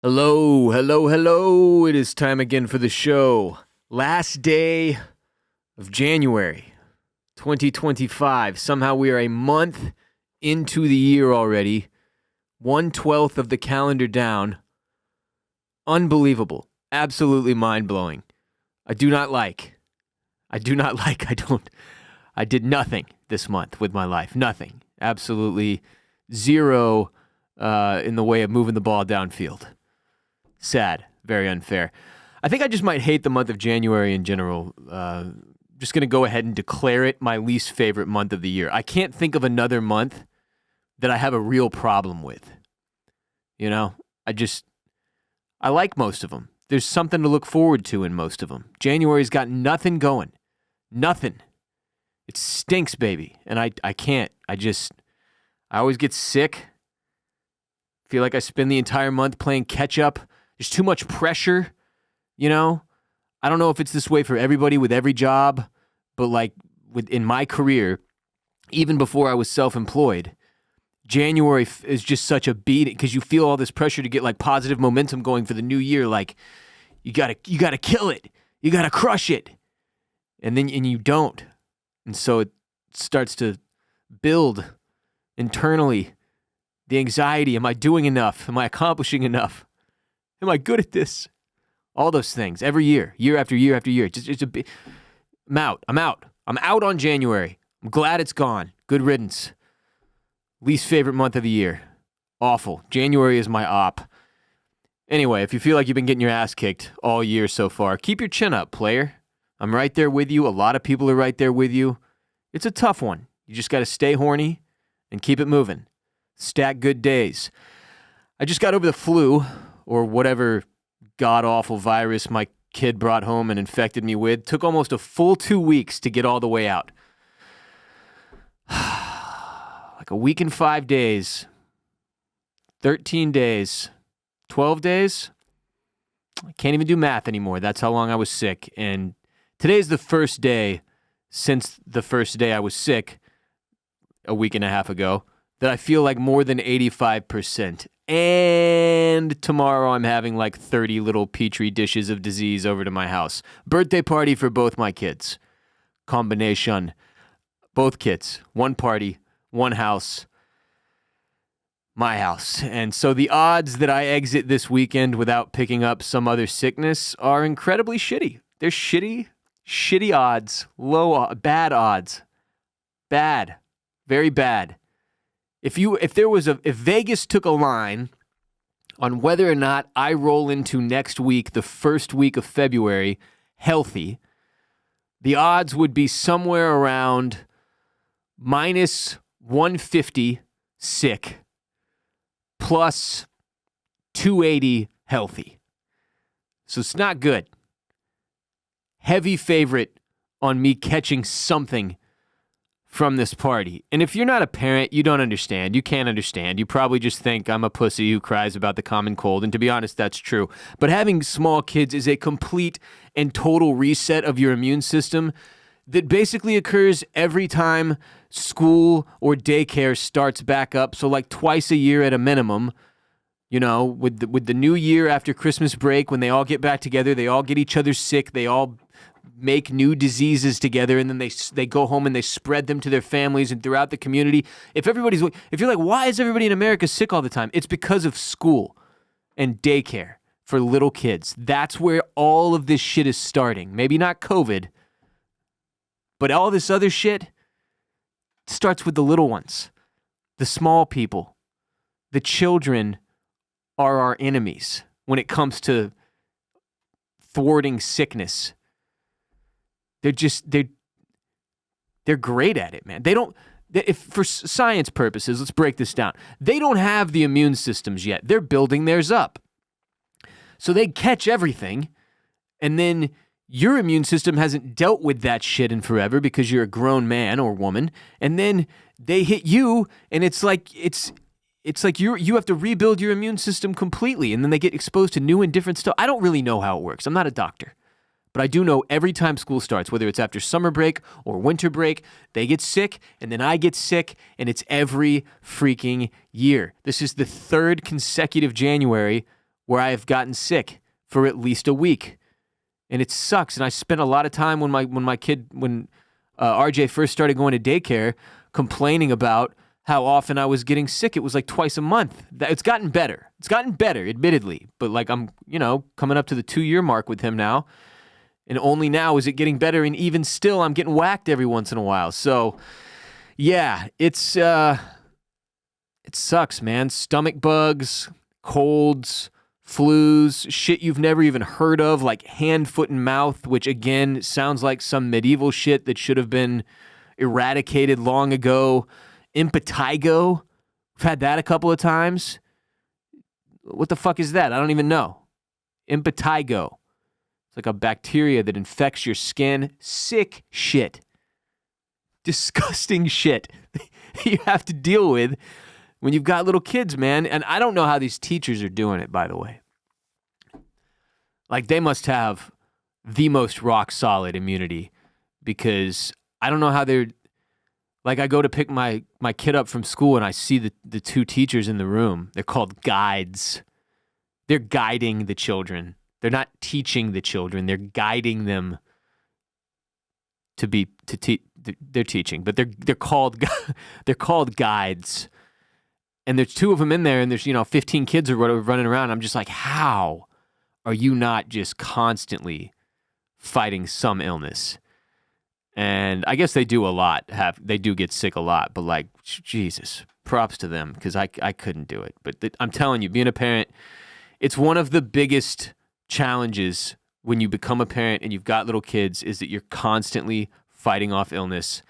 Hello, hello, hello. It is time again for the show. Last day of January 2025. Somehow we are a month into the year already. 1/12 of the calendar down. Unbelievable. Absolutely mind-blowing. I did nothing this month with my life. Nothing. Absolutely zero in the way of moving the ball downfield. Sad. Very unfair. I think I just might hate the month of January in general. Just going to go ahead and declare it my least favorite month of the year. I can't think of another month that I have a real problem with. You know, I like most of them. There's something to look forward to in most of them. January's got nothing going. Nothing. It stinks, baby. And I can't. I always get sick. Feel like I spend the entire month playing catch up. There's too much pressure, you know? I don't know if it's this way for everybody with every job, but like in my career, even before I was self-employed, January is just such a beat because you feel all this pressure to get like positive momentum going for the new year. Like you gotta kill it. You gotta crush it. And you don't. And so it starts to build internally the anxiety. Am I doing enough? Am I accomplishing enough? Am I good at this? All those things every year after year after year. I'm out. I'm out on January. I'm glad it's gone. Good riddance. Least favorite month of the year. Awful. January is my op. Anyway, if you feel like you've been getting your ass kicked all year so far, keep your chin up, player. I'm right there with you. A lot of people are right there with you. It's a tough one. You just got to stay horny and keep it moving. Stack good days. I just got over the flu, or whatever god-awful virus my kid brought home and infected me with. Took almost a full 2 weeks to get all the way out. Like a week and 5 days. 13 days. 12 days? I can't even do math anymore. That's how long I was sick. And today's the first day since the first day I was sick a week and a half ago that I feel like more than 85%. And tomorrow I'm having like 30 little petri dishes of disease over to my house. Birthday party for both my kids. Combination. Both kids. One party, one house. My house. And so the odds that I exit this weekend without picking up some other sickness are incredibly shitty. They're shitty odds. Bad odds. Bad. Very bad. If Vegas took a line on whether or not I roll into next week, the first week of February, healthy, the odds would be somewhere around minus 150 sick, plus 280 healthy. So it's not good. Heavy favorite on me catching something from this party. And if you're not a parent, you don't understand. You can't understand. You probably just think I'm a pussy who cries about the common cold. And to be honest, that's true. But having small kids is a complete and total reset of your immune system that basically occurs every time school or daycare starts back up. So like twice a year at a minimum, you know, with the new year after Christmas break, when they all get back together, they all get each other sick, they all make new diseases together, and then they go home and they spread them to their families and throughout the community. If you're like, why is everybody in America sick all the time? It's because of school and daycare for little kids. That's where all of this shit is starting. Maybe not COVID, but all this other shit starts with the little ones, the small people. The children are our enemies when it comes to thwarting sickness. They're great at it, man. If for science purposes, let's break this down. They don't have the immune systems yet. They're building theirs up. So they catch everything, and then your immune system hasn't dealt with that shit in forever because you're a grown man or woman, and then they hit you, and it's like you have to rebuild your immune system completely, and then they get exposed to new and different stuff. I don't really know how it works. I'm not a doctor. But I do know every time school starts, whether it's after summer break or winter break, they get sick, and then I get sick, and it's every freaking year. This is the third consecutive January where I have gotten sick for at least a week. And it sucks. And I spent a lot of time when RJ first started going to daycare complaining about how often I was getting sick. It was like twice a month. It's gotten better. It's gotten better, admittedly. But like I'm, coming up to the 2-year mark with him now. And only now is it getting better. And even still, I'm getting whacked every once in a while. So yeah, it sucks, man. Stomach bugs, colds, flus, shit you've never even heard of, like hand, foot, and mouth, which again sounds like some medieval shit that should have been eradicated long ago. Impetigo, we've had that a couple of times. What the fuck is that? I don't even know. Impetigo. It's like a bacteria that infects your skin. Sick shit. Disgusting shit you have to deal with when you've got little kids, man. And I don't know how these teachers are doing it, by the way. Like, they must have the most rock solid immunity, because I don't know how they're, like, I go to pick my kid up from school and I see the 2 teachers in the room. They're called guides. They're guiding the children. They're not teaching the children. They're guiding them they're teaching, but they're called guides. And there's 2 of them in there, and there's 15 kids or whatever running around. I'm just like, how are you not just constantly fighting some illness? And I guess they do a lot. They do get sick a lot, but like, Jesus, props to them, because I couldn't do it. But I'm telling you, being a parent, it's one of the biggest challenges when you become a parent and you've got little kids, is that you're constantly fighting off illness.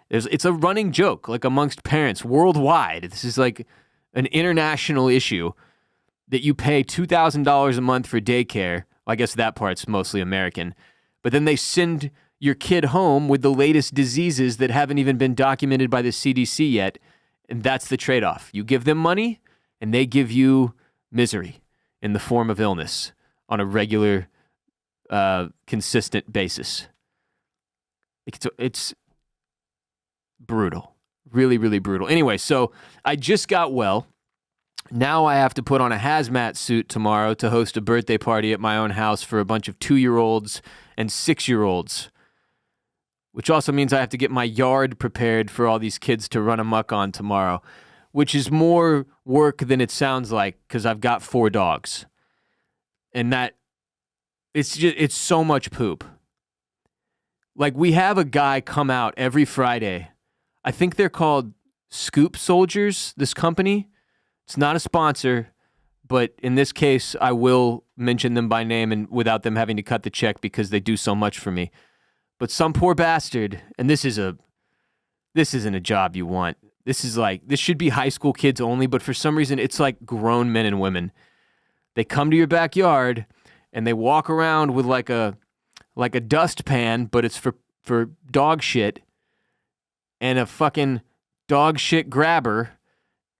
It's a running joke, like, amongst parents worldwide. This is like an international issue, that you pay $2,000 a month for daycare. I guess that part's mostly American. But then they send your kid home with the latest diseases that haven't even been documented by the CDC yet. And that's the trade-off. You give them money, and they give you misery in the form of illness on a regular, consistent basis. It's brutal. Really, really brutal. Anyway, so I just got well. Now I have to put on a hazmat suit tomorrow to host a birthday party at my own house for a bunch of 2-year-olds and 6-year-olds, which also means I have to get my yard prepared for all these kids to run amok on tomorrow, which is more work than it sounds like, because I've got 4 dogs. And it's so much poop. Like, we have a guy come out every Friday. I think they're called Scoop Soldiers, this company. It's not a sponsor, but in this case, I will mention them by name and without them having to cut the check, because they do so much for me. But some poor bastard, and this isn't a job you want. This should be high school kids only, but for some reason, it's like grown men and women. They come to your backyard and they walk around with like a dustpan, but it's for dog shit, and a fucking dog shit grabber.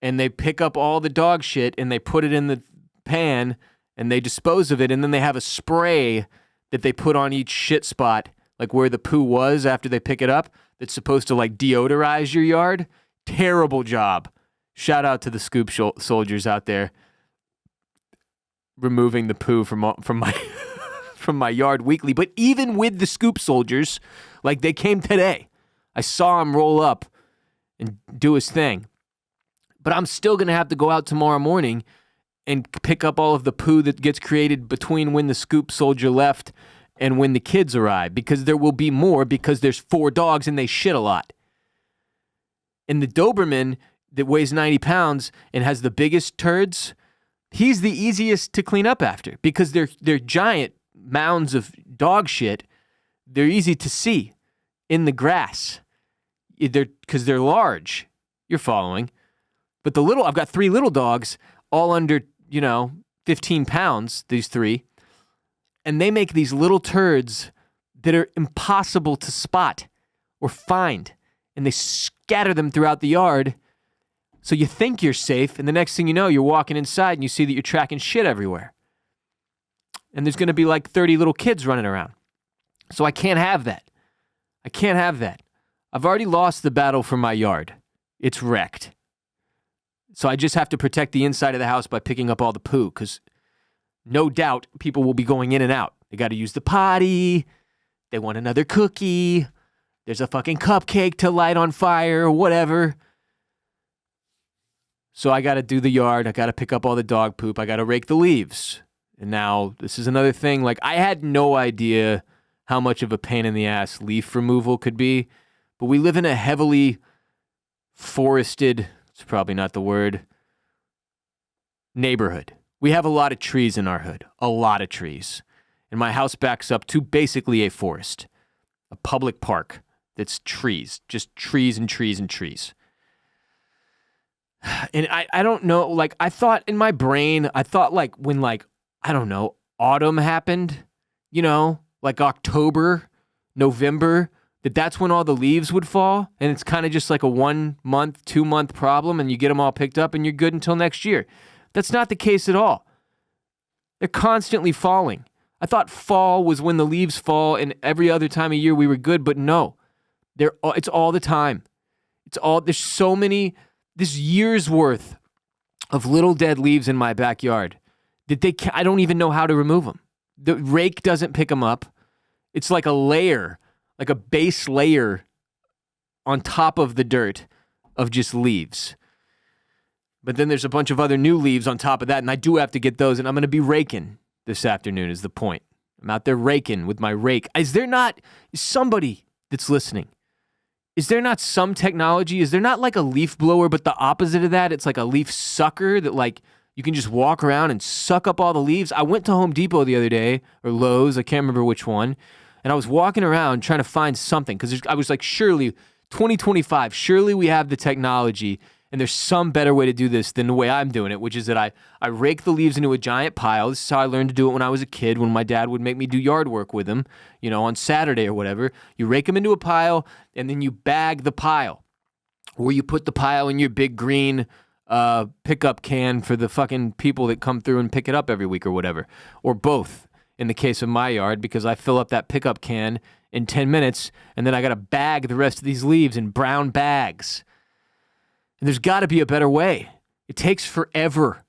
And they pick up all the dog shit and they put it in the pan and they dispose of it. And then they have a spray that they put on each shit spot, like where the poo was after they pick it up, that's supposed to like deodorize your yard. Terrible job. Shout out to the Scoop Soldiers out there removing the poo from my from my yard weekly. But even with the Scoop Soldiers, like, they came today. I saw him roll up and do his thing. But I'm still going to have to go out tomorrow morning and pick up all of the poo that gets created between when the Scoop Soldier left and when the kids arrive, because there will be more, because there's 4 dogs and they shit a lot. And the Doberman that weighs 90 pounds and has the biggest turds, he's the easiest to clean up after, because they're giant mounds of dog shit. They're easy to see in the grass. Because they're large. You're following. But I've got 3 little dogs, all under, 15 pounds, these 3. And they make these little turds that are impossible to spot or find. And they scatter them throughout the yard. So you think you're safe, and the next thing you know, you're walking inside and you see that you're tracking shit everywhere. And there's going to be like 30 little kids running around. So I can't have that. I've already lost the battle for my yard. It's wrecked. So I just have to protect the inside of the house by picking up all the poo, because no doubt people will be going in and out. They got to use the potty. They want another cookie. There's a fucking cupcake to light on fire or whatever. So I got to do the yard. I got to pick up all the dog poop. I got to rake the leaves. And now this is another thing. Like, I had no idea how much of a pain in the ass leaf removal could be. But we live in a heavily forested, it's probably not the word, neighborhood. We have a lot of trees in our hood. A lot of trees. And my house backs up to basically a forest. A public park that's trees. Just trees and trees and trees. And I don't know, like, I thought in my brain, like when, like, I don't know, autumn happened, you know, like October, November, that's when all the leaves would fall. And it's kind of just like a 1 month, 2 month problem, and you get them all picked up and you're good until next year. That's not the case at all. They're constantly falling. I thought fall was when the leaves fall and every other time of year we were good, but no. It's all the time. There's so many, this year's worth of little dead leaves in my backyard that I don't even know how to remove them. The rake doesn't pick them up. It's like a layer, like a base layer on top of the dirt of just leaves. But then there's a bunch of other new leaves on top of that, and I do have to get those, and I'm going to be raking this afternoon is the point. I'm out there raking with my rake. Is somebody that's listening, is there not some technology? Is there not like a leaf blower, but the opposite of that? It's like a leaf sucker that, like, you can just walk around and suck up all the leaves. I went to Home Depot the other day, or Lowe's, I can't remember which one, and I was walking around trying to find something, because I was like, surely, 2025, surely we have the technology, and there's some better way to do this than the way I'm doing it, which is that I rake the leaves into a giant pile. This is how I learned to do it when I was a kid, when my dad would make me do yard work with him, you know, on Saturday or whatever. You rake them into a pile, and then you bag the pile, or you put the pile in your big green pickup can for the fucking people that come through and pick it up every week or whatever, or both in the case of my yard, because I fill up that pickup can in 10 minutes, and then I got to bag the rest of these leaves in brown bags. And there's got to be a better way. It takes forever.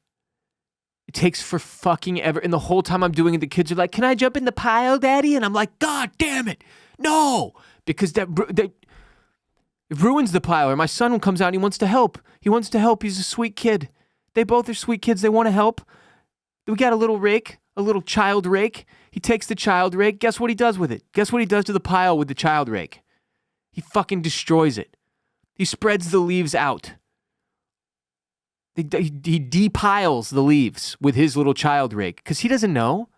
It takes for fucking ever. And the whole time I'm doing it, the kids are like, "Can I jump in the pile, Daddy?" And I'm like, "God damn it, no!" Because that it ruins the pile. Or my son comes out and he wants to help. He's a sweet kid. They both are sweet kids. They want to help. We got a little rake, a little child rake. He takes the child rake. Guess what he does with it? Guess what he does to the pile with the child rake? He fucking destroys it. He spreads the leaves out. He depiles the leaves with his little child rake because he doesn't know.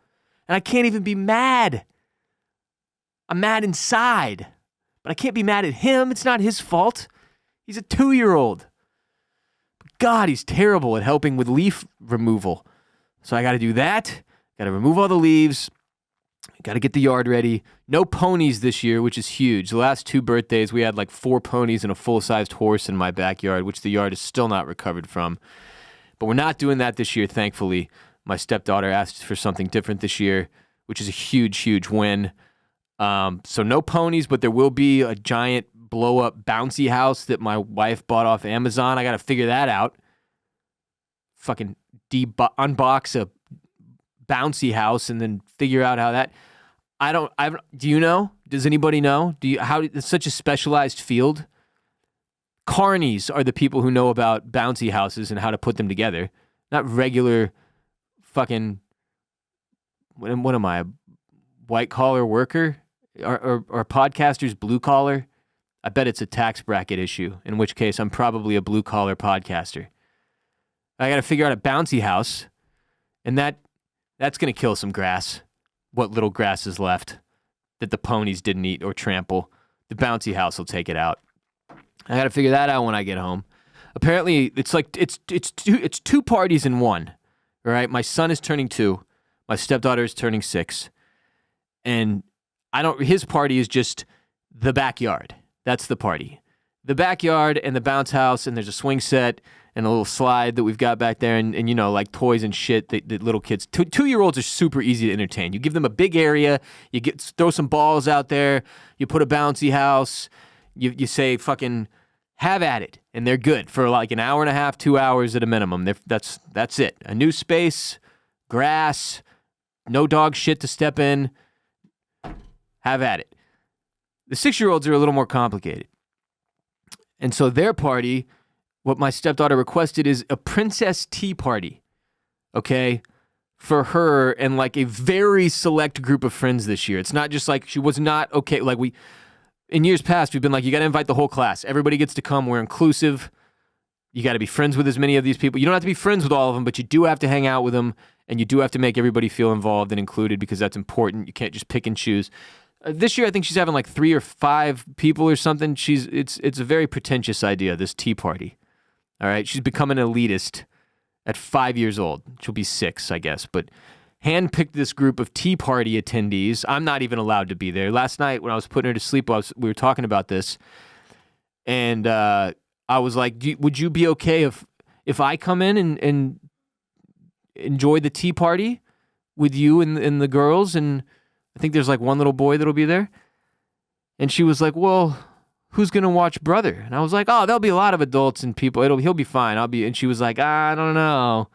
And I can't even be mad. I'm mad inside. But I can't be mad at him. It's not his fault. He's a 2-year-old. But God, he's terrible at helping with leaf removal. So I got to do that. Got to remove all the leaves. Got to get the yard ready. No ponies this year, which is huge. The last 2 birthdays, we had like 4 ponies and a full-sized horse in my backyard, which the yard is still not recovered from. But we're not doing that this year, thankfully. My stepdaughter asked for something different this year, which is a huge, huge win. So no ponies, but there will be a giant blow-up bouncy house that my wife bought off Amazon. I got to figure that out. Fucking unbox a bouncy house and then figure out how that. Do you know? Does anybody know? It's such a specialized field. Carnies are the people who know about bouncy houses and how to put them together. Not regular fucking, what am I, a white collar worker? Are podcasters blue collar? I bet it's a tax bracket issue, in which case I'm probably a blue collar podcaster. I got to figure out a bouncy house, and that's going to kill some grass. What little grass is left that the ponies didn't eat or trample. The bouncy house will take it out. I got to figure that out when I get home. Apparently, it's like it's 2 parties in one. All right, my son is turning 2, my stepdaughter is turning 6, and his party is just the backyard. That's the party. The backyard and the bounce house, and there's a swing set and a little slide that we've got back there, and you know, like toys and shit that little kids, 2-year-olds are super easy to entertain. You give them a big area, you throw some balls out there, you put a bouncy house, you say fucking have at it, and they're good for like an hour and a half, 2 hours at a minimum. That's it. A new space, grass, No dog shit to step in. Have at it. The 6-year-olds are a little more complicated. And so their party, what my stepdaughter requested is a princess tea party, okay, for her and like a very select group of friends this year. It's not just like she was not okay. Like in years past, we've been like, you got to invite the whole class. Everybody gets to come. We're inclusive. You got to be friends with as many of these people. You don't have to be friends with all of them, but you do have to hang out with them, and you do have to make everybody feel involved and included because that's important. You can't just pick and choose. This year, I think she's having like 3 or 5 people or something. It's a very pretentious idea, this tea party. All right, she's becoming an elitist at 5 years old. She'll be 6, I guess, but handpicked this group of tea party attendees. I'm not even allowed to be there. Last night when I was putting her to sleep, we were talking about this, and I was like, would you be okay if I come in and enjoy the tea party with you and the girls? And I think there's like one little boy that'll be there. And she was like, well, who's going to watch brother? And I was like, oh, there'll be a lot of adults and people. He'll be fine. And she was like, I don't know.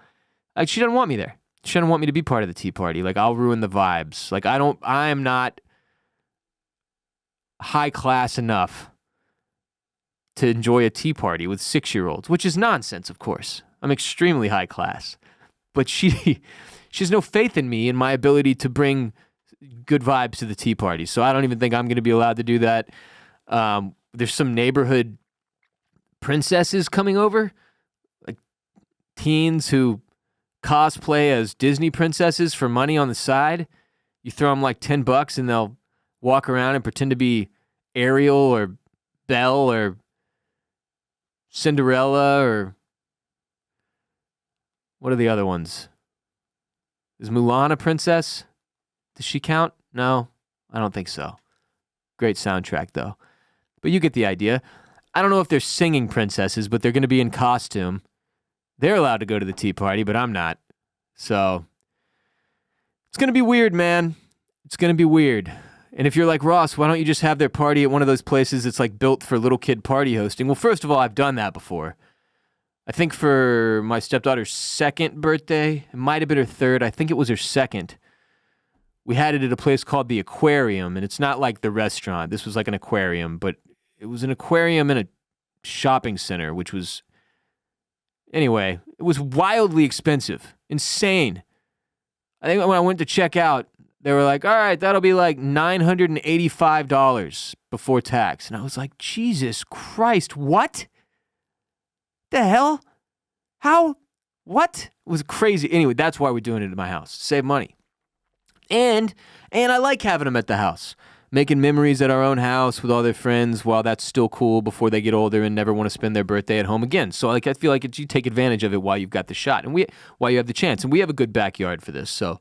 Like, she doesn't want me there. She doesn't want me to be part of the tea party. Like, I'll ruin the vibes. Like, I am not high class enough to enjoy a tea party with 6-year-olds, which is nonsense, of course. I'm extremely high class. But she has no faith in me and my ability to bring good vibes to the tea party. So I don't even think I'm going to be allowed to do that. There's some neighborhood princesses coming over, like teens who cosplay as Disney princesses for money on the side. You throw them like $10 and they'll walk around and pretend to be Ariel or Belle or Cinderella or what are the other ones? Is Mulan a princess? Does she count? No, I don't think so. Great soundtrack though. But you get the idea. I don't know if they're singing princesses, but they're going to be in costume. They're allowed to go to the tea party, but I'm not. So it's going to be weird, man. It's going to be weird. And if you're like, Ross, why don't you just have their party at one of those places that's like built for little kid party hosting? Well, first of all, I've done that before. I think for my stepdaughter's 2nd birthday, it might have been her 3rd. I think it was her 2nd. We had it at a place called the Aquarium, and it's not like the restaurant. This was like an aquarium, but it was an aquarium in a shopping center, which was, anyway, it was wildly expensive. Insane. I think when I went to check out, they were like, all right, that'll be like $985 before tax. And I was like, Jesus Christ, what? The hell? How? What? It was crazy. Anyway, that's why we're doing it at my house. Save money. And I like having them at the house. Making memories at our own house with all their friends while that's still cool before they get older and never want to spend their birthday at home again. So like I feel like you take advantage of it while you've got the shot and while you have the chance. And we have a good backyard for this. So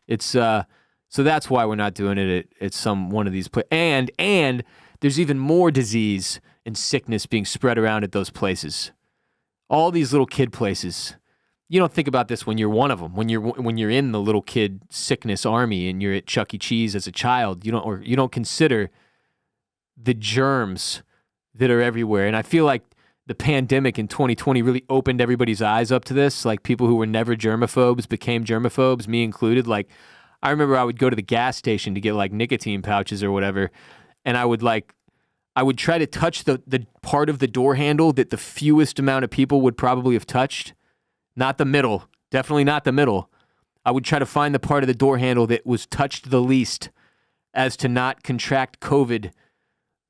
it's so that's why we're not doing it at one of these places. And there's even more disease and sickness being spread around at those places. All these little kid places. You don't think about this when you're one of them. When you're in the little kid sickness army and you're at Chuck E. Cheese as a child, you don't consider the germs that are everywhere. And I feel like the pandemic in 2020 really opened everybody's eyes up to this. Like people who were never germaphobes became germaphobes, me included. Like I remember I would go to the gas station to get like nicotine pouches or whatever, and I would try to touch the part of the door handle that the fewest amount of people would probably have touched. Not the middle. Definitely not the middle. I would try to find the part of the door handle that was touched the least as to not contract COVID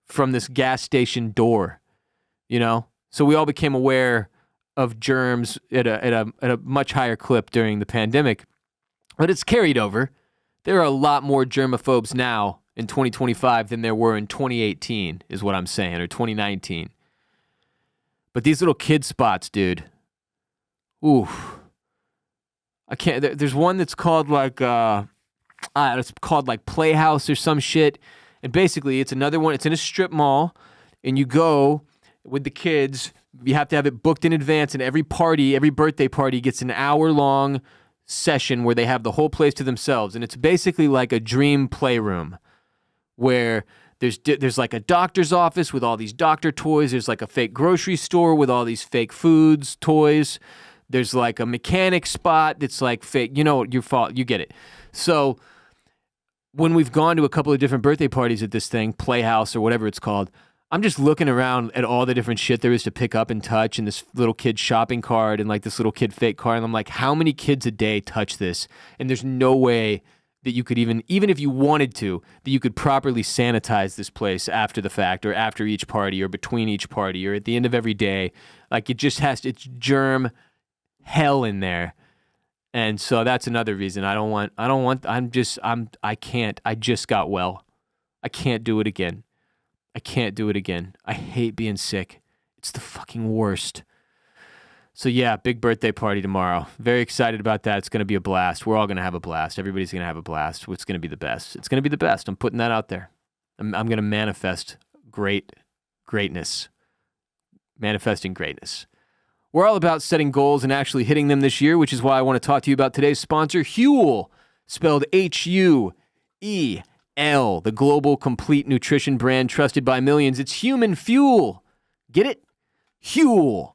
from this gas station door, you know? So we all became aware of germs at a much higher clip during the pandemic. But it's carried over. There are a lot more germaphobes now in 2025 than there were in 2018, is what I'm saying, or 2019. But these little kid spots, dude. Ooh, I can't. There's one that's called like it's called like Playhouse or some shit, and basically it's another one. It's in a strip mall, and you go with the kids. You have to have it booked in advance, and every birthday party gets an hour-long session where they have the whole place to themselves, and it's basically like a dream playroom where there's like a doctor's office with all these doctor toys. There's like a fake grocery store with all these fake foods, toys. There's like a mechanic spot that's like fake. You know, your fault. You get it. So when we've gone to a couple of different birthday parties at this thing, Playhouse or whatever it's called, I'm just looking around at all the different shit there is to pick up and touch, and this little kid shopping cart and like this little kid fake car. And I'm like, how many kids a day touch this? And there's no way that you could even if you wanted to, that you could properly sanitize this place after the fact or after each party or between each party or at the end of every day. Like it's germ hell in there. And so that's another reason I just got well. I can't do it again. I hate being sick. It's the fucking worst. So yeah, big birthday party tomorrow. Very excited about that. It's going to be a blast. We're all going to have a blast. Everybody's going to have a blast. It's going to be the best. It's going to be the best. I'm putting that out there. I'm going to manifest greatness. Manifesting greatness. We're all about setting goals and actually hitting them this year, which is why I want to talk to you about today's sponsor, Huel, spelled Huel, the global complete nutrition brand trusted by millions. It's human fuel. Get it? Huel.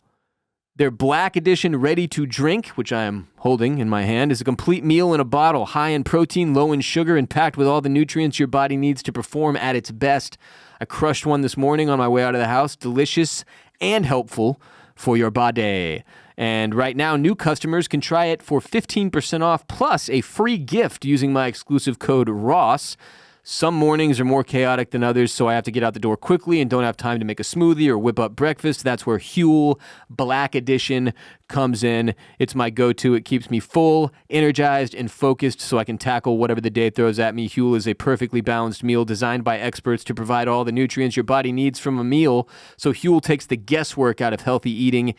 Their Black Edition ready to drink, which I am holding in my hand, is a complete meal in a bottle, high in protein, low in sugar, and packed with all the nutrients your body needs to perform at its best. I crushed one this morning on my way out of the house. Delicious and helpful for your body. And right now, new customers can try it for 15% off plus a free gift using my exclusive code ROSS. Some mornings are more chaotic than others, so I have to get out the door quickly and don't have time to make a smoothie or whip up breakfast. That's where Huel Black Edition comes in. It's my go-to. It keeps me full, energized, and focused so I can tackle whatever the day throws at me. Huel is a perfectly balanced meal designed by experts to provide all the nutrients your body needs from a meal. So Huel takes the guesswork out of healthy eating.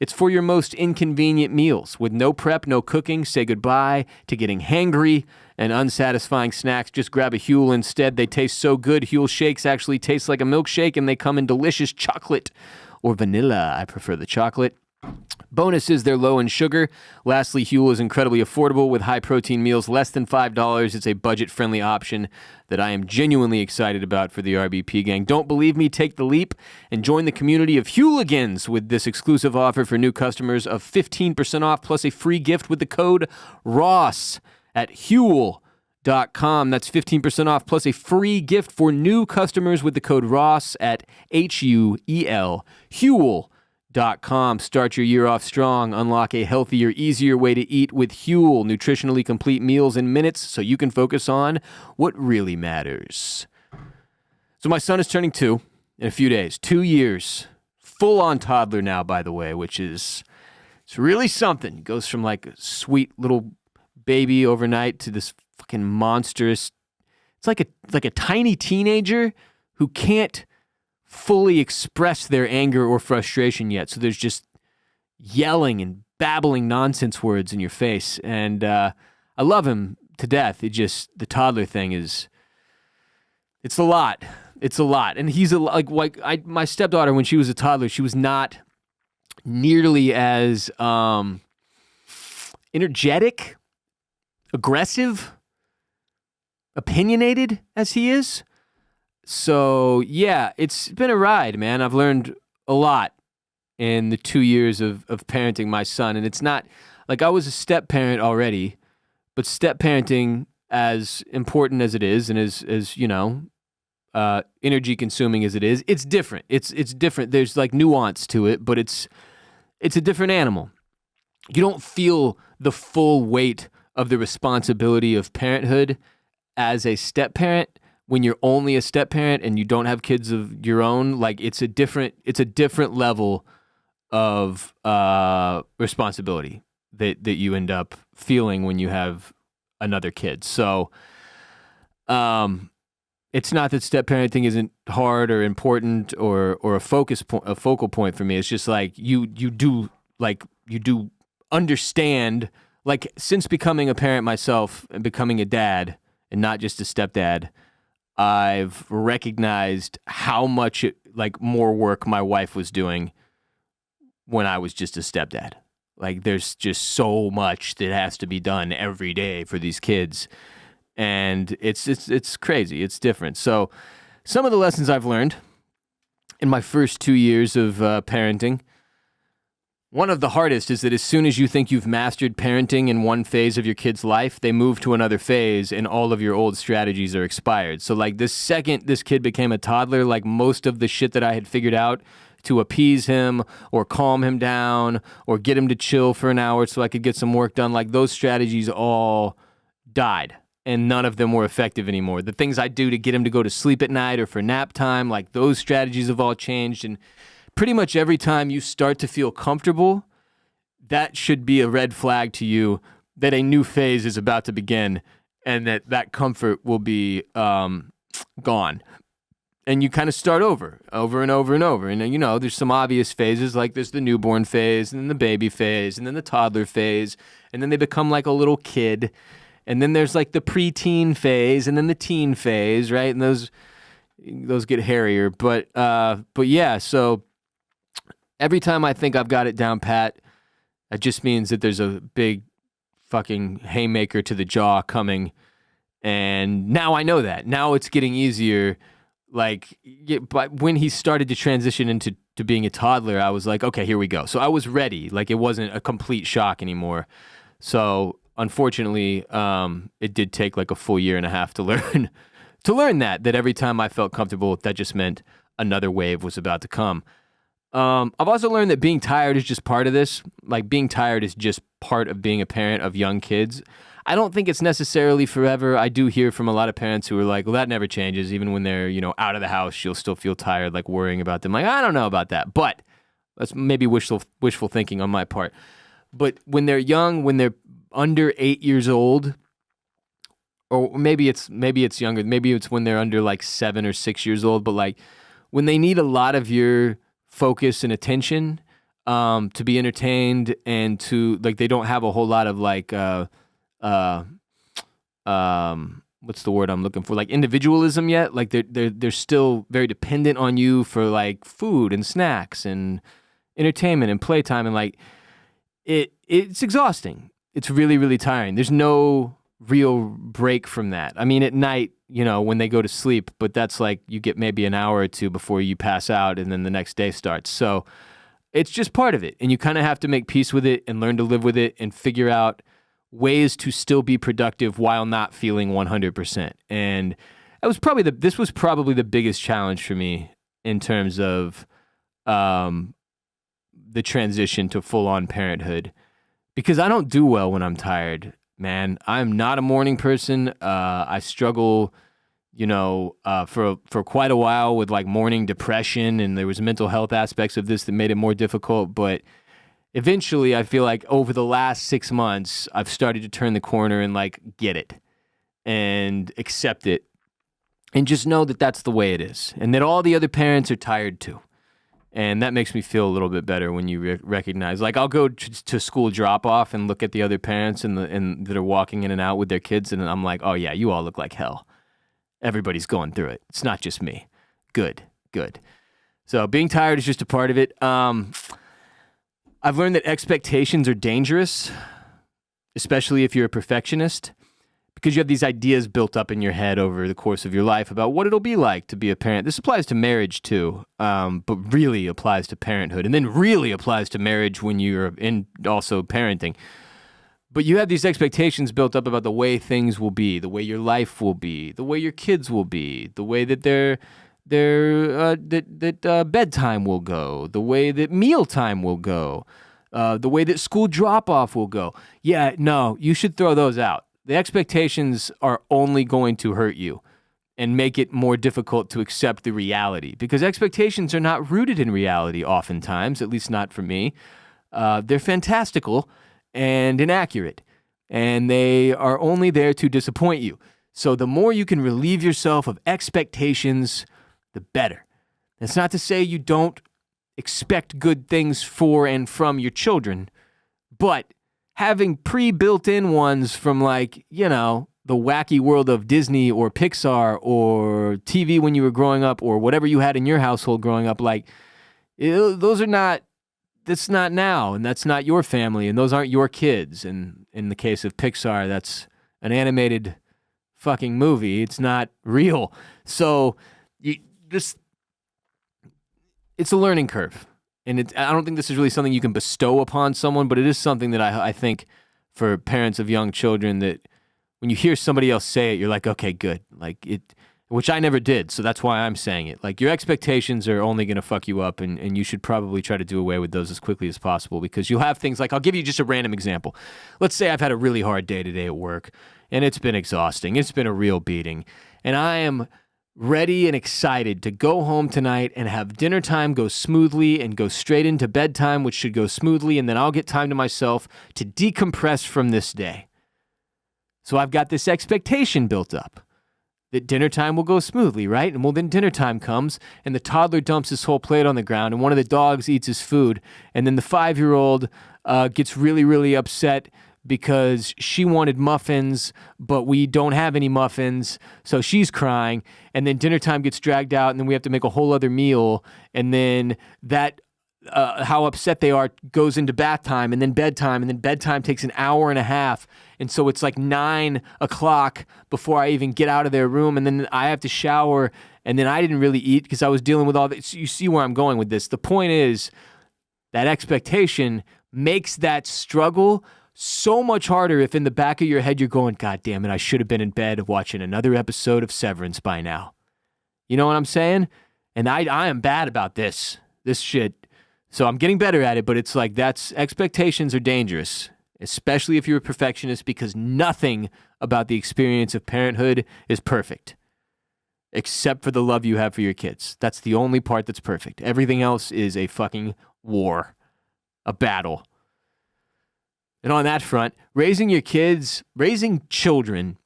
It's for your most inconvenient meals. With no prep, no cooking, say goodbye to getting hangry and unsatisfying snacks. Just grab a Huel instead. They taste so good. Huel shakes actually taste like a milkshake, and they come in delicious chocolate or vanilla. I prefer the chocolate. Bonus is they're low in sugar. Lastly, Huel is incredibly affordable with high-protein meals less than $5. It's a budget-friendly option that I am genuinely excited about for the RBP Gang. Don't believe me? Take the leap and join the community of Hueligans with this exclusive offer for new customers of 15% off plus a free gift with the code ROSS at Huel.com. That's 15% off plus a free gift for new customers with the code ROSS at Huel. Huel.com. Start your year off strong. Unlock a healthier, easier way to eat with Huel. Nutritionally complete meals in minutes so you can focus on what really matters. So my son is turning 2 in a few days. 2 years. Full-on toddler now, by the way, which is it's really something. He goes from like a sweet little baby overnight to this fucking monstrous. It's like a tiny teenager who can't fully express their anger or frustration yet. So there's just yelling and babbling nonsense words in your face. And I love him to death. The toddler thing it's a lot. It's a lot. And he's my stepdaughter, when she was a toddler, she was not nearly as energetic, aggressive, opinionated as he is. So, yeah, it's been a ride, man. I've learned a lot in the 2 years of parenting my son. And it's not like I was a step parent already, but step parenting, as important as it is and as you know, energy consuming as it is, it's different. It's different. There's like nuance to it, but it's a different animal. You don't feel the full weight of the responsibility of parenthood as a step parent when you're only a step parent and you don't have kids of your own. Like it's a different level of responsibility that you end up feeling when you have another kid. So it's not that step parenting isn't hard or important or a focal point for me. It's just like you do understand, like, since becoming a parent myself and becoming a dad and not just a stepdad, I've recognized how much more work my wife was doing when I was just a stepdad. Like, there's just so much that has to be done every day for these kids, and it's crazy. It's different. So, some of the lessons I've learned in my first 2 years of parenting. one of the hardest is that as soon as you think you've mastered parenting in one phase of your kid's life, they move to another phase and all of your old strategies are expired. So like the second this kid became a toddler, like most of the shit that I had figured out to appease him or calm him down or get him to chill for an hour so I could get some work done, like those strategies all died and none of them were effective anymore. The things I do to get him to go to sleep at night or for nap time, like those strategies have all changed. And pretty much every time you start to feel comfortable, that should be a red flag to you that a new phase is about to begin and that comfort will be gone. And you kind of start over and over and over. And, you know, there's some obvious phases, like there's the newborn phase and then the baby phase and then the toddler phase. And then they become like a little kid. And then there's like the preteen phase and then the teen phase, right? And those get hairier. But yeah, so every time I think I've got it down pat, it just means that there's a big fucking haymaker to the jaw coming. And now I know that. Now it's getting easier. Like, but when he started to transition into being a toddler, I was like, okay, here we go. So I was ready. Like, it wasn't a complete shock anymore. So unfortunately, it did take like a full year and a half to learn that every time I felt comfortable, that just meant another wave was about to come. I've also learned that being tired is just part of this. Like, being tired is just part of being a parent of young kids. I don't think it's necessarily forever. I do hear from a lot of parents who are like, well, that never changes. Even when they're, you know, out of the house, you'll still feel tired, like worrying about them. Like, I don't know about that, but that's maybe wishful thinking on my part. But when they're young, when they're under 8 years old, or maybe it's younger, maybe it's when they're under like 7 or 6 years old, but like when they need a lot of your focus and attention to be entertained and to, like, they don't have a whole lot of like what's the word I'm looking for? Like individualism yet? Like they're still very dependent on you for like food and snacks and entertainment and playtime, and like it's exhausting. It's really, really tiring. There's no real break from that. I mean, at night, you know, when they go to sleep, but that's like you get maybe an hour or two before you pass out and then the next day starts. So it's just part of it. And you kind of have to make peace with it and learn to live with it and figure out ways to still be productive while not feeling 100%. And this was probably the biggest challenge for me in terms of the transition to full-on parenthood, because I don't do well when I'm tired, man. I'm not a morning person. I struggle, you know, for quite a while with like morning depression, and there was mental health aspects of this that made it more difficult. But eventually, I feel like over the last 6 months, I've started to turn the corner and like get it and accept it and just know that that's the way it is and that all the other parents are tired too. And that makes me feel a little bit better when you recognize, like, I'll go to school drop off and look at the other parents and that are walking in and out with their kids, and I'm like, oh yeah, you all look like hell. Everybody's going through it. It's not just me. Good. So being tired is just a part of it. I've learned that expectations are dangerous, especially if you're a perfectionist, because you have these ideas built up in your head over the course of your life about what it'll be like to be a parent. This applies to marriage too, but really applies to parenthood, and then really applies to marriage when you're in also parenting. But you have these expectations built up about the way things will be, the way your life will be, the way your kids will be, the way that that bedtime will go, the way that mealtime will go, the way that school drop-off will go. Yeah, no, you should throw those out. The expectations are only going to hurt you and make it more difficult to accept the reality, because expectations are not rooted in reality oftentimes, at least not for me. They're fantastical and inaccurate, and they are only there to disappoint you. So the more you can relieve yourself of expectations, the better. That's not to say you don't expect good things for and from your children, but having pre-built-in ones from, like, you know, the wacky world of Disney or Pixar or TV when you were growing up or whatever you had in your household growing up, like, that's not now, and that's not your family, and those aren't your kids. And in the case of Pixar, that's an animated fucking movie. It's not real. So it's a learning curve. and I don't think this is really something you can bestow upon someone, but it is something that I think for parents of young children, that when you hear somebody else say it, you're like, okay, good. Like it, which I never did, so that's why I'm saying it. Like, your expectations are only going to fuck you up, and you should probably try to do away with those as quickly as possible, because you'll have things like, I'll give you just a random example. Let's say I've had a really hard day today at work, and it's been exhausting. It's been a real beating, and I am ready and excited to go home tonight and have dinner time go smoothly and go straight into bedtime, which should go smoothly, and then I'll get time to myself to decompress from this day. So I've got this expectation built up that dinner time will go smoothly, right? And well, then dinner time comes, and the toddler dumps his whole plate on the ground, and one of the dogs eats his food, and then the 5-year-old gets really, really upset because she wanted muffins, but we don't have any muffins, so she's crying, and then dinner time gets dragged out, and then we have to make a whole other meal, and then that how upset they are goes into bath time, and then bedtime takes an hour and a half, and so it's like 9 o'clock before I even get out of their room, and then I have to shower, and then I didn't really eat because I was dealing with all this. You see where I'm going with this. The point is that expectation makes that struggle so much harder if in the back of your head you're going, God damn it, I should have been in bed watching another episode of Severance by now. You know what I'm saying? And I am bad about this shit. So I'm getting better at it, but it's like expectations are dangerous, especially if you're a perfectionist, because nothing about the experience of parenthood is perfect, except for the love you have for your kids. That's the only part that's perfect. Everything else is a fucking war, a battle. And on that front, raising children,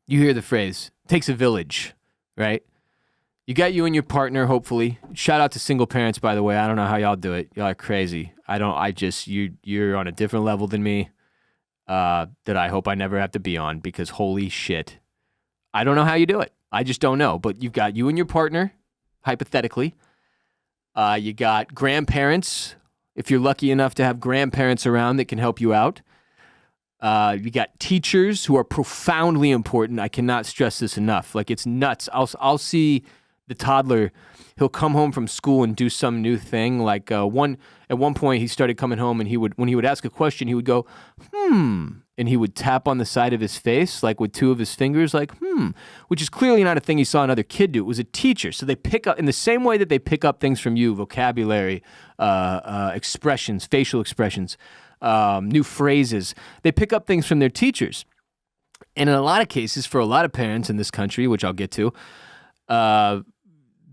you hear the phrase, takes a village, right? You got you and your partner, hopefully. Shout out to single parents, by the way. I don't know how y'all do it. Y'all are crazy. You're on a different level than me that I hope I never have to be on, because holy shit. I don't know how you do it. I just don't know. But you've got you and your partner, hypothetically. You got grandparents, if you're lucky enough to have grandparents around that can help you out. You got teachers who are profoundly important. I cannot stress this enough. Like, it's nuts. I'll see the toddler, he'll come home from school and do some new thing. Like at one point he started coming home, and when he would ask a question, he would go, and he would tap on the side of his face, like with 2 of his fingers, like, which is clearly not a thing he saw another kid do. It was a teacher. So they pick up, in the same way that they pick up things from you, vocabulary, expressions, facial expressions, new phrases, they pick up things from their teachers. And in a lot of cases, for a lot of parents in this country, which I'll get to,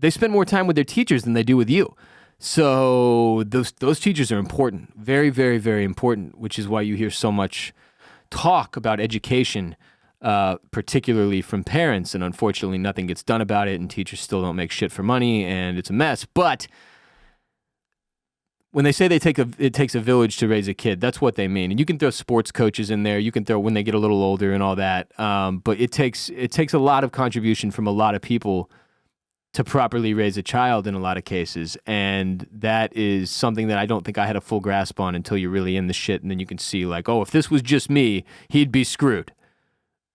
they spend more time with their teachers than they do with you. So those teachers are important, very, very, very important, which is why you hear so much talk about education, particularly from parents, and unfortunately nothing gets done about it, and teachers still don't make shit for money, and it's a mess. But when they say it takes a village to raise a kid, that's what they mean. And you can throw sports coaches in there. You can throw when they get a little older and all that. But it takes a lot of contribution from a lot of people to properly raise a child in a lot of cases. And that is something that I don't think I had a full grasp on until you're really in the shit. And then you can see like, oh, if this was just me, he'd be screwed.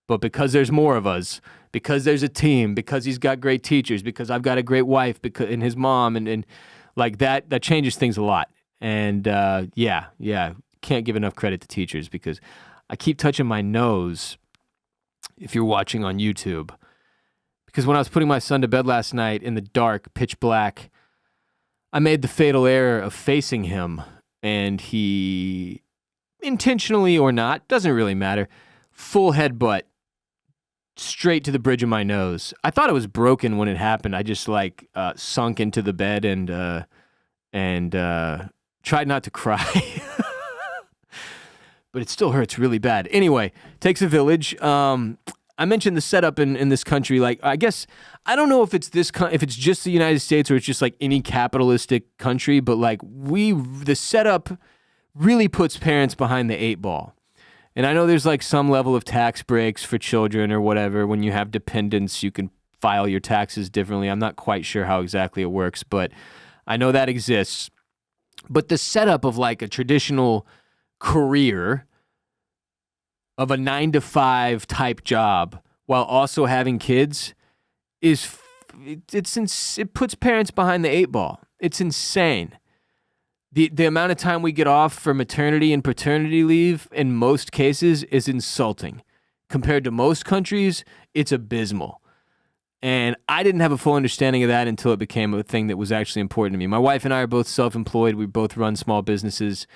But because there's more of us, because there's a team, because he's got great teachers, because I've got a great wife and his mom, and like that changes things a lot. And yeah, can't give enough credit to teachers, because I keep touching my nose if you're watching on YouTube. Because when I was putting my son to bed last night in the dark, pitch black, I made the fatal error of facing him, and he, intentionally or not, doesn't really matter, full headbutt straight to the bridge of my nose. I thought it was broken when it happened. I just sunk into the bed and tried not to cry. But it still hurts really bad. Anyway, takes a village. I mentioned the setup in this country. Like, I guess, I don't know if it's if it's just the United States or it's just like any capitalistic country, but like the setup really puts parents behind the 8 ball. And I know there's like some level of tax breaks for children or whatever. When you have dependents, you can file your taxes differently. I'm not quite sure how exactly it works, but I know that exists. But the setup of like a traditional career of a 9-to-5 type job while also having kids it puts parents behind the 8 ball. It's insane. The amount of time we get off for maternity and paternity leave in most cases is insulting. Compared to most countries, it's abysmal. And I didn't have a full understanding of that until it became a thing that was actually important to me. My wife and I are both self-employed. We both run small businesses.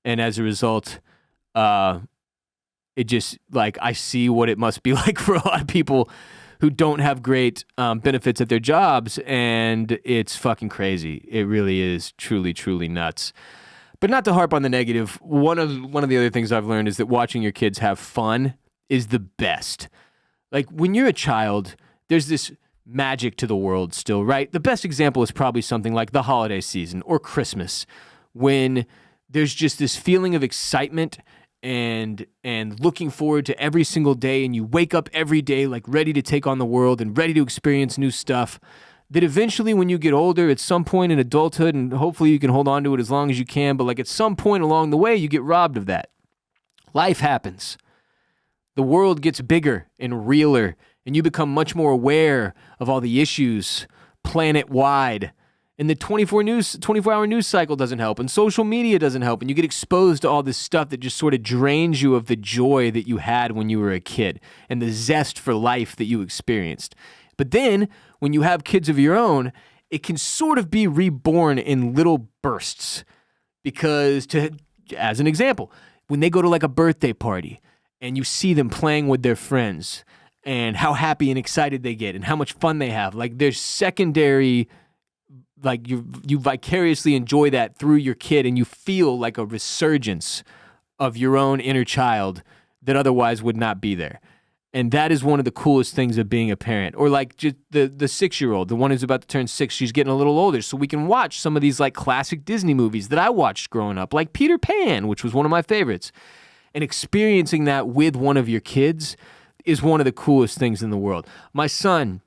And as a result, it just, like, I see what it must be like for a lot of people who don't have great benefits at their jobs, and it's fucking crazy. It really is truly, truly nuts. But not to harp on the negative, one of the other things I've learned is that watching your kids have fun is the best. Like, when you're a child, there's this magic to the world still, right? The best example is probably something like the holiday season or Christmas, when there's just this feeling of excitement and looking forward to every single day, and you wake up every day like ready to take on the world and ready to experience new stuff, that eventually when you get older, at some point in adulthood, and hopefully you can hold on to it as long as you can, but like at some point along the way, you get robbed of that. Life happens. The world gets bigger and realer, and you become much more aware of all the issues planet-wide. And the 24-hour news cycle doesn't help, and social media doesn't help, and you get exposed to all this stuff that just sort of drains you of the joy that you had when you were a kid and the zest for life that you experienced. But then, when you have kids of your own, it can sort of be reborn in little bursts. Because, as an example, when they go to like a birthday party, and you see them playing with their friends, and how happy and excited they get, and how much fun they have, like there's secondary... like you vicariously enjoy that through your kid, and you feel like a resurgence of your own inner child that otherwise would not be there. And that is one of the coolest things of being a parent. Or like just the 6-year-old, the one who's about to turn 6, she's getting a little older, so we can watch some of these like classic Disney movies that I watched growing up, like Peter Pan, which was one of my favorites. And experiencing that with one of your kids is one of the coolest things in the world. My son,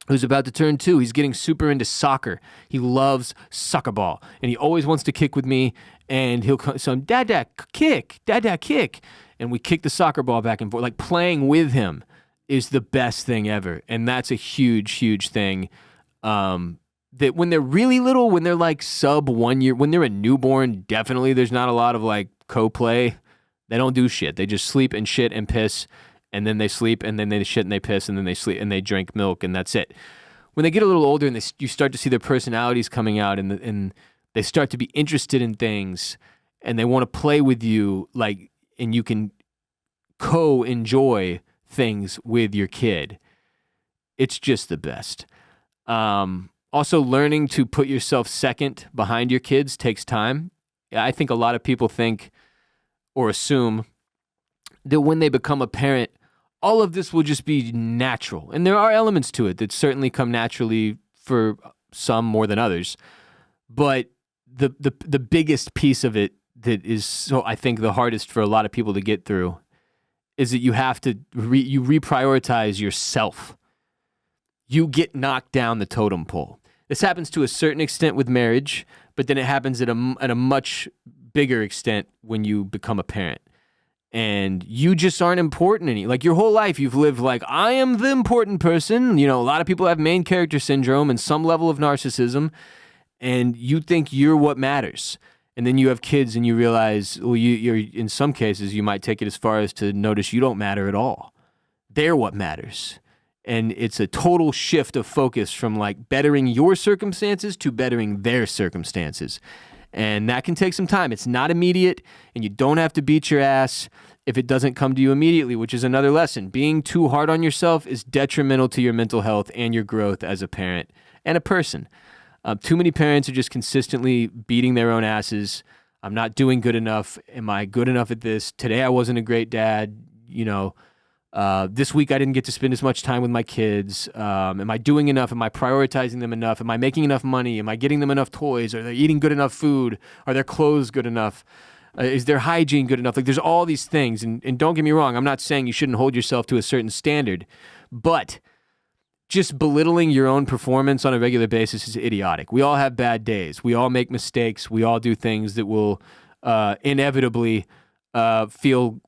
who's about to turn 2, he's getting super into soccer. He loves soccer ball, and he always wants to kick with me, and he'll come, so Dad, kick, Dad, kick. And we kick the soccer ball back and forth. Like, playing with him is the best thing ever, and that's a huge, huge thing. That when they're really little, when they're like sub 1 year, when they're a newborn, definitely there's not a lot of like co-play. They don't do shit. They just sleep and shit and piss, and then they sleep, and then they shit and they piss, and then they sleep and they drink milk, and that's it. When they get a little older and you start to see their personalities coming out, and they start to be interested in things, and they want to play with you, like, and you can co-enjoy things with your kid. It's just the best. Also, learning to put yourself second behind your kids takes time. I think a lot of people think or assume that when they become a parent, all of this will just be natural. And there are elements to it that certainly come naturally for some more than others. But the biggest piece of it that is, so I think, the hardest for a lot of people to get through is that you have to you reprioritize yourself. You get knocked down the totem pole. This happens to a certain extent with marriage, but then it happens at a much bigger extent when you become a parent. And you just aren't important anymore. Like, your whole life you've lived like, I am the important person. You know, a lot of people have main character syndrome and some level of narcissism, and you think you're what matters. And then you have kids and you realize, well, you're in some cases, you might take it as far as to notice you don't matter at all. They're what matters. And it's a total shift of focus from like bettering your circumstances to bettering their circumstances. And that can take some time. It's not immediate, and you don't have to beat your ass if it doesn't come to you immediately, which is another lesson. Being too hard on yourself is detrimental to your mental health and your growth as a parent and a person. Too many parents are just consistently beating their own asses. I'm not doing good enough. Am I good enough at this? Today I wasn't a great dad. You know, this week I didn't get to spend as much time with my kids. Am I doing enough? Am I prioritizing them enough? Am I making enough money? Am I getting them enough toys? Are they eating good enough food? Are their clothes good enough? Is their hygiene good enough? Like, there's all these things. And don't get me wrong, I'm not saying you shouldn't hold yourself to a certain standard, but just belittling your own performance on a regular basis is idiotic. We all have bad days. We all make mistakes. We all do things that will inevitably feel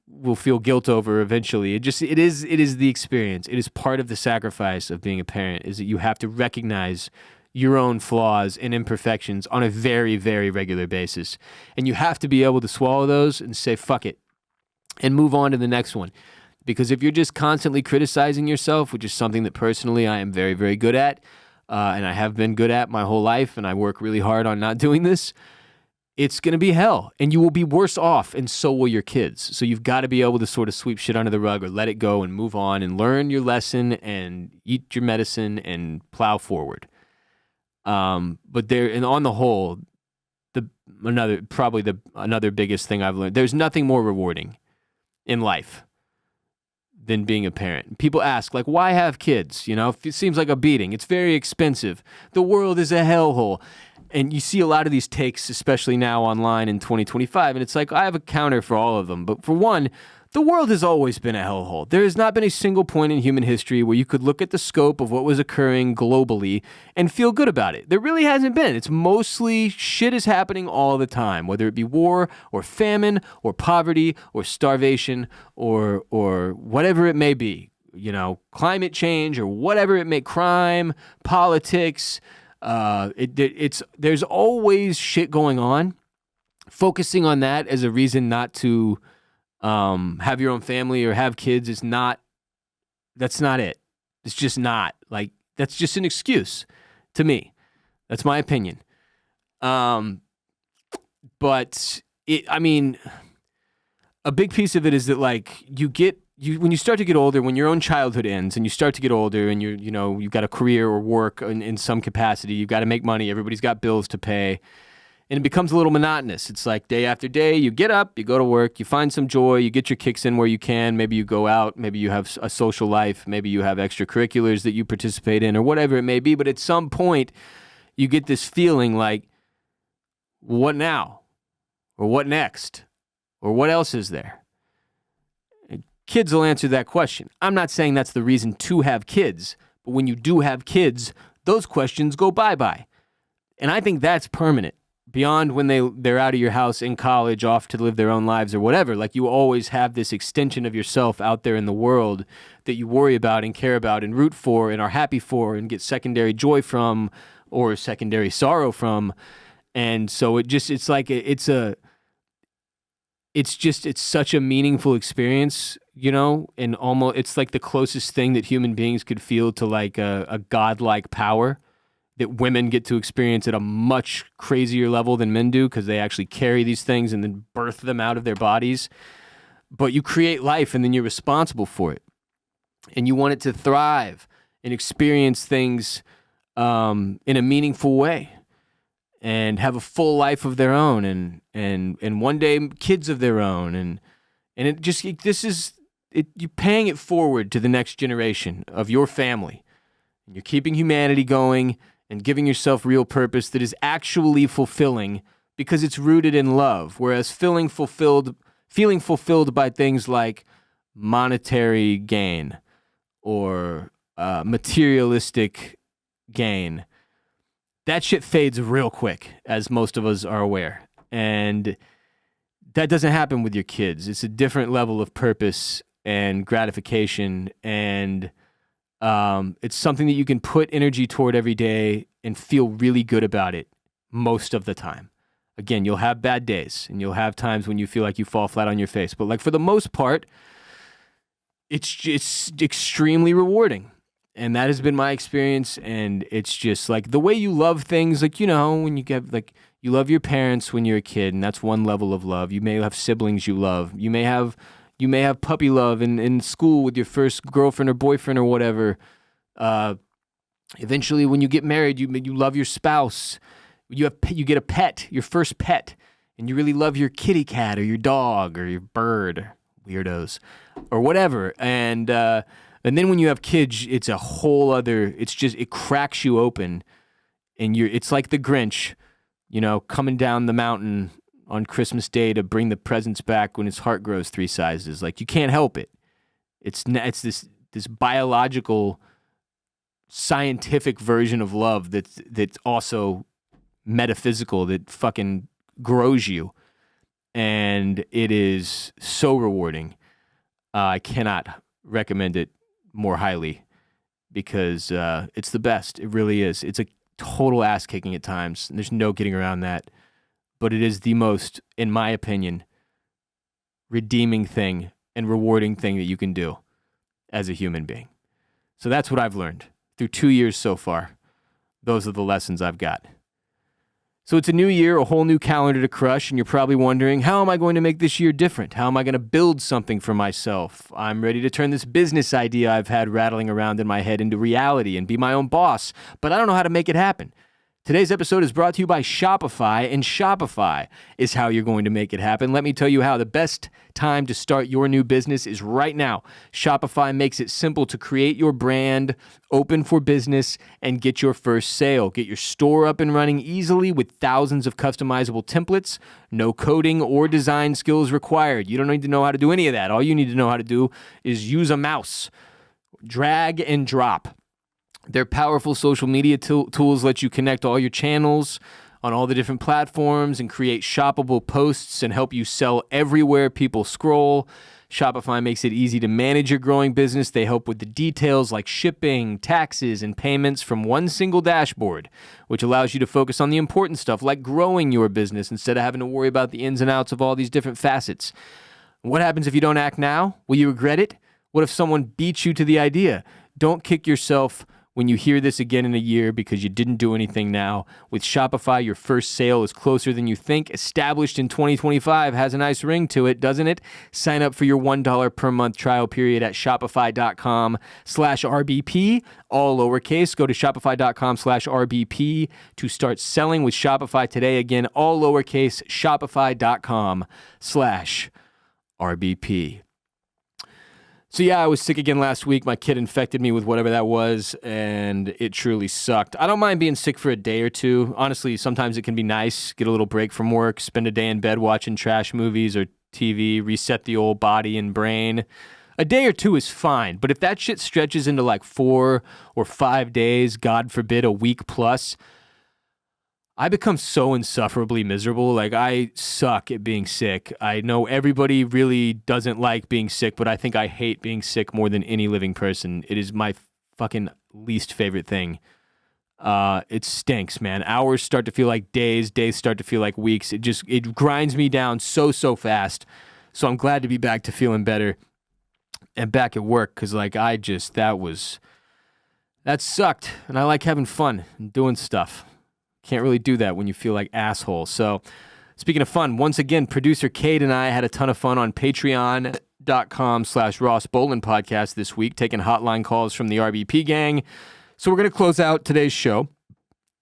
guilt over eventually. It is the experience. It is part of the sacrifice of being a parent, is that you have to recognize your own flaws and imperfections on a very, very regular basis. And you have to be able to swallow those and say, fuck it, and move on to the next one. Because if you're just constantly criticizing yourself, which is something that personally I am very, very good at, and I have been good at my whole life, and I work really hard on not doing this, it's going to be hell, and you will be worse off, and so will your kids. So you've got to be able to sort of sweep shit under the rug or let it go and move on and learn your lesson and eat your medicine and plow forward. But there, and on the whole, another biggest thing I've learned, there's nothing more rewarding in life than being a parent. People ask, like, why have kids? You know, it seems like a beating. It's very expensive. The world is a hellhole. And you see a lot of these takes, especially now online in 2025, and it's like, I have a counter for all of them. But for one, the world has always been a hellhole. There has not been a single point in human history where you could look at the scope of what was occurring globally and feel good about it. There really hasn't been. It's mostly shit is happening all the time, whether it be war or famine or poverty or starvation or whatever it may be. You know, climate change or whatever it may, crime, politics. There's always shit going on. Focusing on that as a reason not to have your own family or have kids that's not it. It's just not. Like, that's just an excuse to me. That's my opinion. But I mean, a big piece of it is that, like, when you start to get older, when your own childhood ends and you start to get older and you've got a career or work in some capacity, you've got to make money, everybody's got bills to pay, and it becomes a little monotonous. It's like day after day, you get up, you go to work, you find some joy, you get your kicks in where you can, maybe you go out, maybe you have a social life, maybe you have extracurriculars that you participate in or whatever it may be, but at some point, you get this feeling like, what now? Or what next? Or what else is there? Kids will answer that question. I'm not saying that's the reason to have kids, but when you do have kids, those questions go bye-bye. And I think that's permanent. Beyond when they're out of your house in college, off to live their own lives or whatever, like, you always have this extension of yourself out there in the world that you worry about and care about and root for and are happy for and get secondary joy from or secondary sorrow from. And so it's such a meaningful experience, you know, and almost it's like the closest thing that human beings could feel to like a godlike power that women get to experience at a much crazier level than men do because they actually carry these things and then birth them out of their bodies. But you create life and then you're responsible for it. And you want it to thrive and experience things in a meaningful way and have a full life of their own and one day kids of their own. And you're paying it forward to the next generation of your family. And you're keeping humanity going and giving yourself real purpose that is actually fulfilling because it's rooted in love. Whereas feeling fulfilled by things like monetary gain or materialistic gain, that shit fades real quick, as most of us are aware. And that doesn't happen with your kids. It's a different level of purpose and gratification, and it's something that you can put energy toward every day and feel really good about it most of the time. Again, you'll have bad days, and you'll have times when you feel like you fall flat on your face. But like for the most part, it's extremely rewarding. And that has been my experience, and it's just like the way you love things, like, you know, when you get like you love your parents when you're a kid, and that's one level of love. You may have siblings you love. You may have puppy love in school with your first girlfriend or boyfriend or whatever. Eventually, when you get married, you love your spouse. You get a pet, your first pet, and you really love your kitty cat or your dog or your bird, weirdos, or whatever. And then when you have kids, it's a whole other. It's just it cracks you open, and it's like the Grinch, you know, coming down the mountain on Christmas Day to bring the presents back when his heart grows 3 sizes. Like, you can't help it. It's this biological, scientific version of love that's also metaphysical, that fucking grows you, and it is so rewarding. I cannot recommend it more highly because it's the best. It really is. total ass kicking at times. There's no getting around that. But it is the most, in my opinion, redeeming thing and rewarding thing that you can do as a human being. So that's what I've learned through 2 years so far. Those are the lessons I've got. So it's a new year, a whole new calendar to crush, and you're probably wondering, how am I going to make this year different? How am I going to build something for myself? I'm ready to turn this business idea I've had rattling around in my head into reality and be my own boss, but I don't know how to make it happen. Today's episode is brought to you by Shopify, and Shopify is how you're going to make it happen. Let me tell you how. The best time to start your new business is right now. Shopify makes it simple to create your brand, open for business, and get your first sale. Get your store up and running easily with thousands of customizable templates. No coding or design skills required. You don't need to know how to do any of that. All you need to know how to do is use a mouse. Drag and drop. Their powerful social media tools let you connect all your channels on all the different platforms and create shoppable posts and help you sell everywhere people scroll. Shopify makes it easy to manage your growing business. They help with the details like shipping, taxes, and payments from one single dashboard, which allows you to focus on the important stuff like growing your business instead of having to worry about the ins and outs of all these different facets. What happens if you don't act now? Will you regret it? What if someone beats you to the idea? Don't kick yourself when you hear this again in a year because you didn't do anything now. With Shopify, your first sale is closer than you think. Established in 2025 has a nice ring to it, doesn't it? Sign up for your $1 per month trial period at shopify.com/RBP, all lowercase. Go to shopify.com/RBP to start selling with Shopify today. Again, all lowercase, shopify.com/RBP. So yeah, I was sick again last week. My kid infected me with whatever that was, and it truly sucked. I don't mind being sick for a day or two. Honestly, sometimes it can be nice. Get a little break from work, spend a day in bed watching trash movies or TV, reset the old body and brain. A day or two is fine, but if that shit stretches into like 4 or 5 days, God forbid, a week plus, I become so insufferably miserable. Like, I suck at being sick. I know everybody really doesn't like being sick, but I think I hate being sick more than any living person. It is my fucking least favorite thing. It stinks, man. Hours start to feel like days. Days start to feel like weeks. It grinds me down so fast. So I'm glad to be back to feeling better and back at work because, like, that sucked. And I like having fun and doing stuff. Can't really do that when you feel like assholes. So, speaking of fun, once again, producer Kade and I had a ton of fun on patreon.com/Ross Bolin podcast this week, taking hotline calls from the RBP Gang. So we're going to close out today's show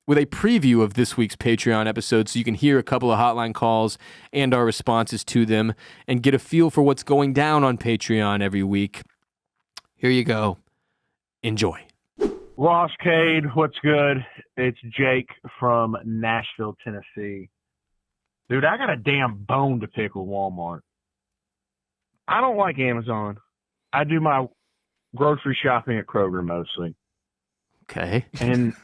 with a preview of this week's Patreon episode so you can hear a couple of hotline calls and our responses to them and get a feel for what's going down on Patreon every week. Here you go. Enjoy. Ross, Kade, what's good? It's Jake from Nashville, Tennessee. Dude, I got a damn bone to pick with Walmart. I don't like Amazon. I do my grocery shopping at Kroger mostly. Okay. And,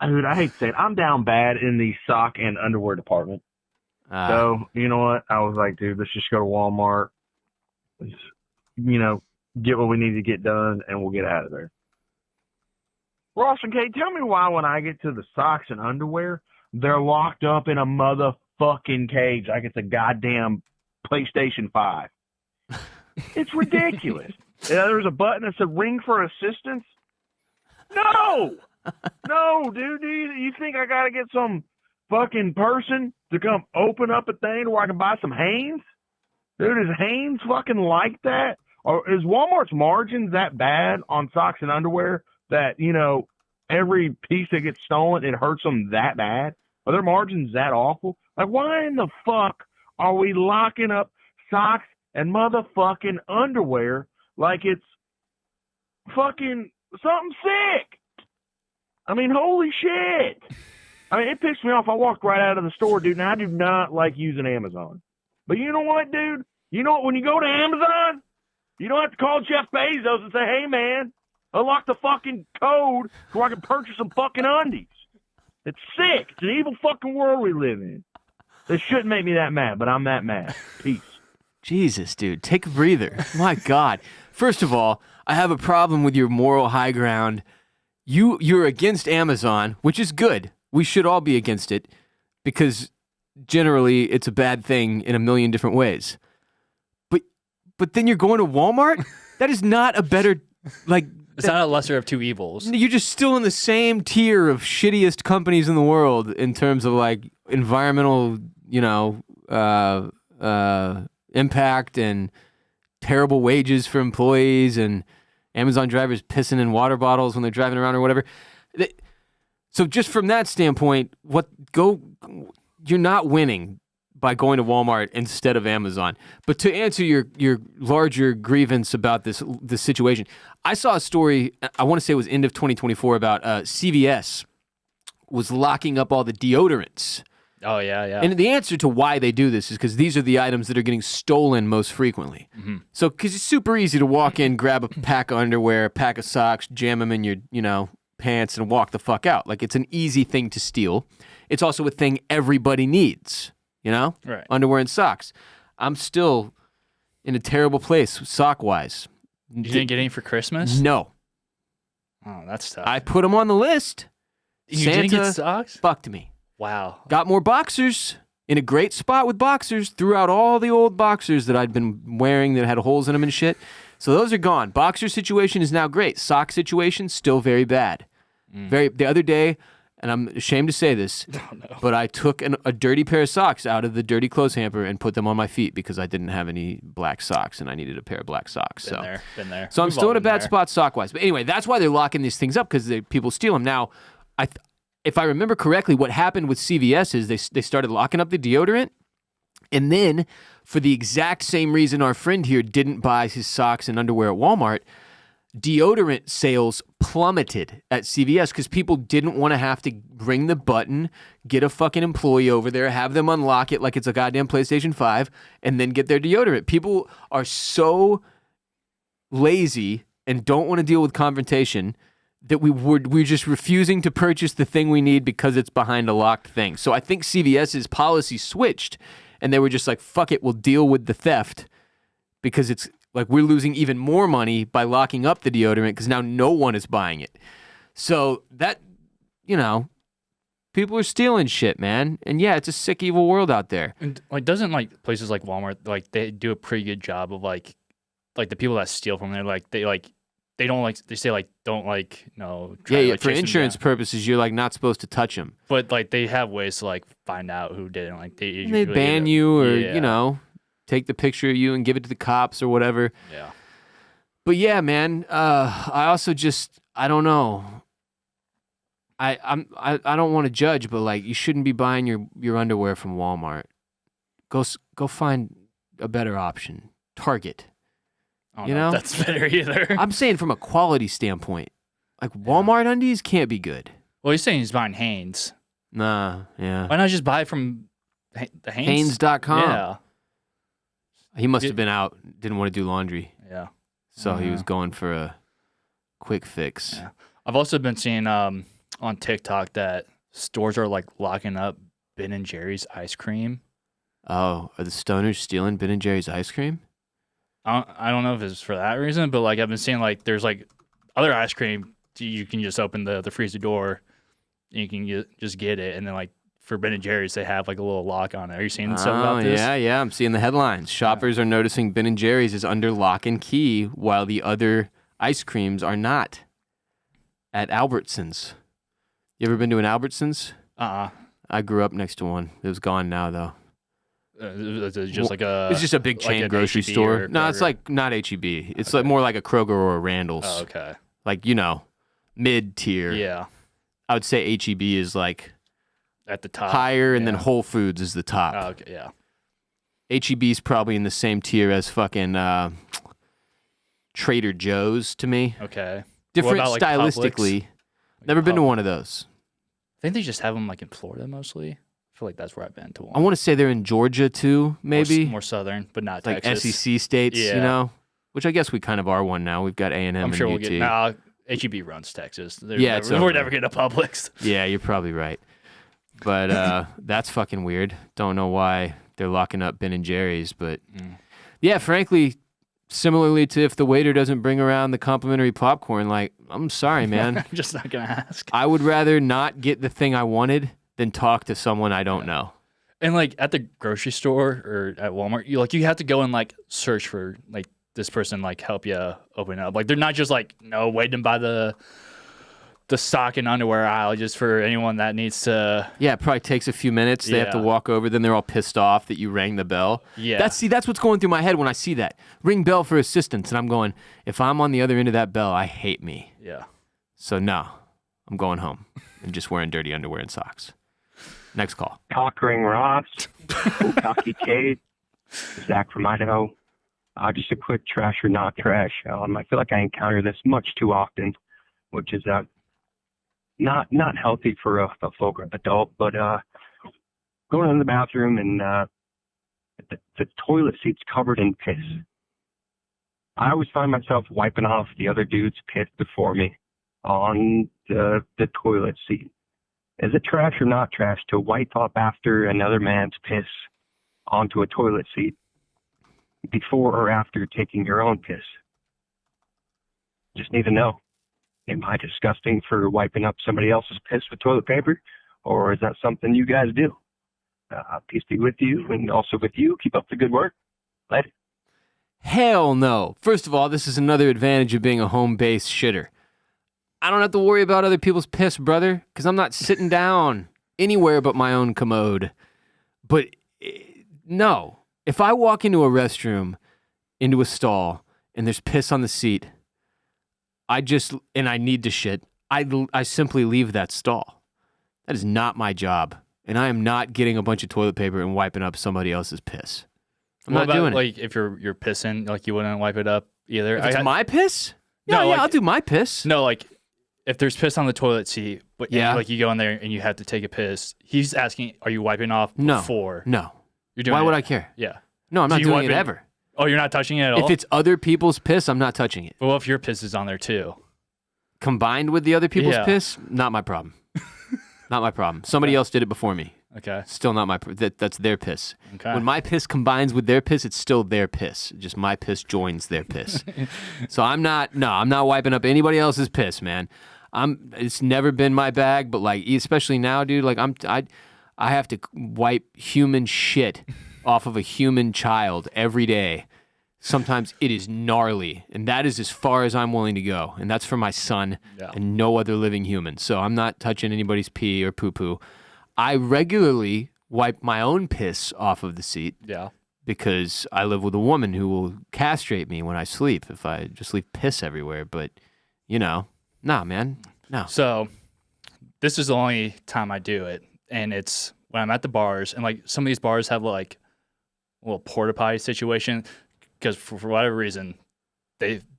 dude, I hate to say it, I'm down bad in the sock and underwear department. So, you know what? I was like, dude, let's just go to Walmart. Let's, get what we need to get done, and we'll get out of there. Ross and Kate, tell me why when I get to the socks and underwear, they're locked up in a motherfucking cage like it's a goddamn PlayStation 5. It's ridiculous. There's a button that said ring for assistance. No! No, dude. You think I got to get some fucking person to come open up a thing where I can buy some Hanes? Dude, is Hanes fucking like that? Or is Walmart's margins that bad on socks and underwear that, every piece that gets stolen, it hurts them that bad? Are their margins that awful? Like, why in the fuck are we locking up socks and motherfucking underwear like it's fucking something sick? I mean, holy shit. I mean, it pissed me off. I walked right out of the store, dude, and I do not like using Amazon. But you know what, dude? You know what? When you go to Amazon, you don't have to call Jeff Bezos and say, hey, man, unlock the fucking code so I can purchase some fucking undies. It's sick. It's an evil fucking world we live in. This shouldn't make me that mad, but I'm that mad. Peace. Jesus, dude. Take a breather. My God. First of all, I have a problem with your moral high ground you're against Amazon, which is good. We should all be against it because generally it's a bad thing in a million different ways. But then you're going to Walmart? That is not a better, like... It's not a lesser of two evils. You're just still in the same tier of shittiest companies in the world in terms of, like, environmental, impact and terrible wages for employees and Amazon drivers pissing in water bottles when they're driving around or whatever. So just from that standpoint, you're not winning by going to Walmart instead of Amazon. But to answer your larger grievance about this situation, I saw a story, I want to say it was end of 2024, about CVS was locking up all the deodorants. Oh, yeah. And the answer to why they do this is because these are the items that are getting stolen most frequently. Mm-hmm. So, because it's super easy to walk in, grab a pack of underwear, a pack of socks, jam them in your, pants and walk the fuck out. Like, it's an easy thing to steal. It's also a thing everybody needs, Right. Underwear and socks. I'm still in a terrible place sock-wise. You didn't get any for Christmas? No. Oh, that's tough. I put them on the list. You Santa didn't get socks? fucked me. Wow. Got more boxers. In a great spot with boxers. Threw out all the old boxers that I'd been wearing that had holes in them and shit. So those are gone. Boxer situation is now great. Sock situation, still very bad. The other day, and I'm ashamed to say this, but I took a dirty pair of socks out of the dirty clothes hamper and put them on my feet because I didn't have any black socks and I needed a pair of black socks. Been there. So I'm still in a bad spot sock-wise. But anyway, that's why they're locking these things up because people steal them. Now, if I remember correctly, what happened with CVS is they started locking up the deodorant, and then for the exact same reason our friend here didn't buy his socks and underwear at Walmart, deodorant sales plummeted at CVS because people didn't want to have to ring the button, get a fucking employee over there, have them unlock it like it's a goddamn PlayStation 5, and then get their deodorant. People are so lazy and don't want to deal with confrontation that we're just refusing to purchase the thing we need because it's behind a locked thing. So I think CVS's policy switched, and they were just like, fuck it, we'll deal with the theft because it's like we're losing even more money by locking up the deodorant because now no one is buying it. So that, people are stealing shit, man. And yeah, it's a sick, evil world out there. And doesn't places like Walmart, they do a pretty good job of like the people that steal from there, they don't they say don't try to, for insurance purposes, you're not supposed to touch them. But they have ways to find out who did it. They ban you or take the picture of you and give it to the cops or whatever. Yeah. But yeah, man, I also I don't know. I don't want to judge, but you shouldn't be buying your underwear from Walmart. Go find a better option. Target. I don't know if that's better either. I'm saying from a quality standpoint, Walmart undies can't be good. Well, he's saying he's buying Hanes. Nah, yeah. Why not just buy from the Hanes? Hanes.com. Yeah. He must have been out, didn't want to do laundry. Yeah. So he was going for a quick fix. Yeah. I've also been seeing on TikTok that stores are locking up Ben & Jerry's ice cream. Oh, are the stoners stealing Ben & Jerry's ice cream? I don't know if it's for that reason, but I've been seeing there's other ice cream you can just open the freezer door and you can just get it, and then for Ben & Jerry's they have a little lock on it. Are you seeing something about this? Yeah, I'm seeing the headlines. Shoppers are noticing Ben & Jerry's is under lock and key while the other ice creams are not. At Albertsons. You ever been to an Albertsons? I grew up next to one. It was gone now though. It's just it's just a big chain grocery H-E-B store. No, it's not H-E-B. It's more like a Kroger or a Randall's. Oh, okay. Mid-tier. Yeah. I would say H-E-B is at the top. Higher, and then Whole Foods is the top. Oh, okay, yeah. H-E-B is probably in the same tier as fucking Trader Joe's to me. Okay. Different stylistically. Publix? Never been to one of those. I think they just have them in Florida mostly. I feel like that's where I've been to one. I want to say they're in Georgia too, maybe. More southern, but not Texas. SEC states, which I guess we kind of are one now. We've got A&M I'm sure and we'll UT. get H-E-B runs Texas. We're never getting a Publix. Yeah, you're probably right. But that's fucking weird. Don't know why they're locking up Ben & Jerry's, but yeah, frankly, Similarly to if the waiter doesn't bring around the complimentary popcorn, like, I'm sorry, man. I'm just not gonna ask. I would rather not get the thing I wanted than talk to someone I don't know. And like at the grocery store or at Walmart, you have to go and like search for like this person like help you open up. Like they're not just like waiting by the sock and underwear aisle just for anyone that needs to. Yeah, it probably takes a few minutes. They have to walk over. Then they're all pissed off that you rang the bell. Yeah. That's what's going through my head when I see that. Ring bell for assistance. And I'm going, if I'm on the other end of that bell, I hate me. Yeah. So no, I'm going home and just wearing dirty underwear and socks. Next call. Cockring Ross, Cocky Kade, Zach from Idaho. Just a quick trash or not trash. I feel like I encounter this much too often, which is not healthy for a full adult, but going in the bathroom and the toilet seat's covered in piss. I always find myself wiping off the other dude's piss before me on the toilet seat. Is it trash or not trash to wipe up after another man's piss onto a toilet seat before or after taking your own piss? Just need to know. Am I disgusting for wiping up somebody else's piss with toilet paper? Or is that something you guys do? Peace be with you and also with you. Keep up the good work. Later. Hell no. First of all, this is another advantage of being a home-based shitter. I don't have to worry about other people's piss, brother, because I'm not sitting down anywhere but my own commode. But no, if I walk into a restroom, into a stall, and there's piss on the seat, I need to shit, I simply leave that stall. That is not my job. And I am not getting a bunch of toilet paper and wiping up somebody else's piss. I'm not doing it. Like if you're pissing, like you wouldn't wipe it up either. If it's my piss? No, Yeah, like, I'll do my piss. No, like if there's piss on the toilet seat, but like you go in there and you have to take a piss, he's asking, are you wiping off before? No. You're doing Why would it. I care? Yeah. No, I'm not doing it ever. Oh, you're not touching it at all? If it's other people's piss, I'm not touching it. Well, what if your piss is on there too? Combined with the other people's piss, not my problem. Not my problem. Somebody else did it before me. Okay. Still not my that's their piss. Okay. When my piss combines with their piss, it's still their piss. Just my piss joins their piss. So I'm not wiping up anybody else's piss, man. It's never been my bag, but like especially now, dude, like I have to wipe human shit off of a human child every day. Sometimes it is gnarly, and that is as far as I'm willing to go, and that's for my son and no other living human. So I'm not touching anybody's pee or poo-poo. I regularly wipe my own piss off of the seat because I live with a woman who will castrate me when I sleep if I just leave piss everywhere. But, nah, man, no. So this is the only time I do it, and it's when I'm at the bars, and like some of these bars have like a little porta potty situation. Because for whatever reason,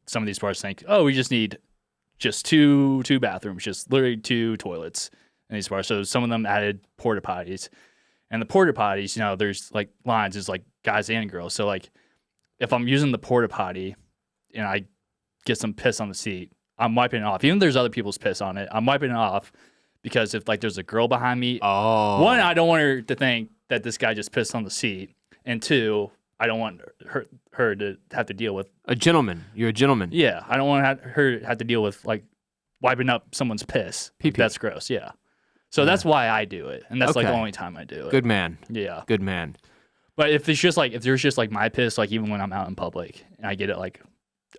some of these bars think, oh, we just need two bathrooms, just literally 2 toilets in these bars. So some of them added porta potties, and the porta potties, there's like lines, there's like guys and girls. So like, if I'm using the porta potty and I get some piss on the seat, I'm wiping it off. Even if there's other people's piss on it, I'm wiping it off because if like there's a girl behind me, one, I don't want her to think that this guy just pissed on the seat, and 2, I don't want her to have to deal with a gentleman. You're a gentleman. Yeah, I don't want her to have to deal with like wiping up someone's piss. Pee-pee. That's gross. Yeah, so that's why I do it, and that's like the only time I do it. Good man. Yeah, good man. But if there's just like my piss, like even when I'm out in public and I get it like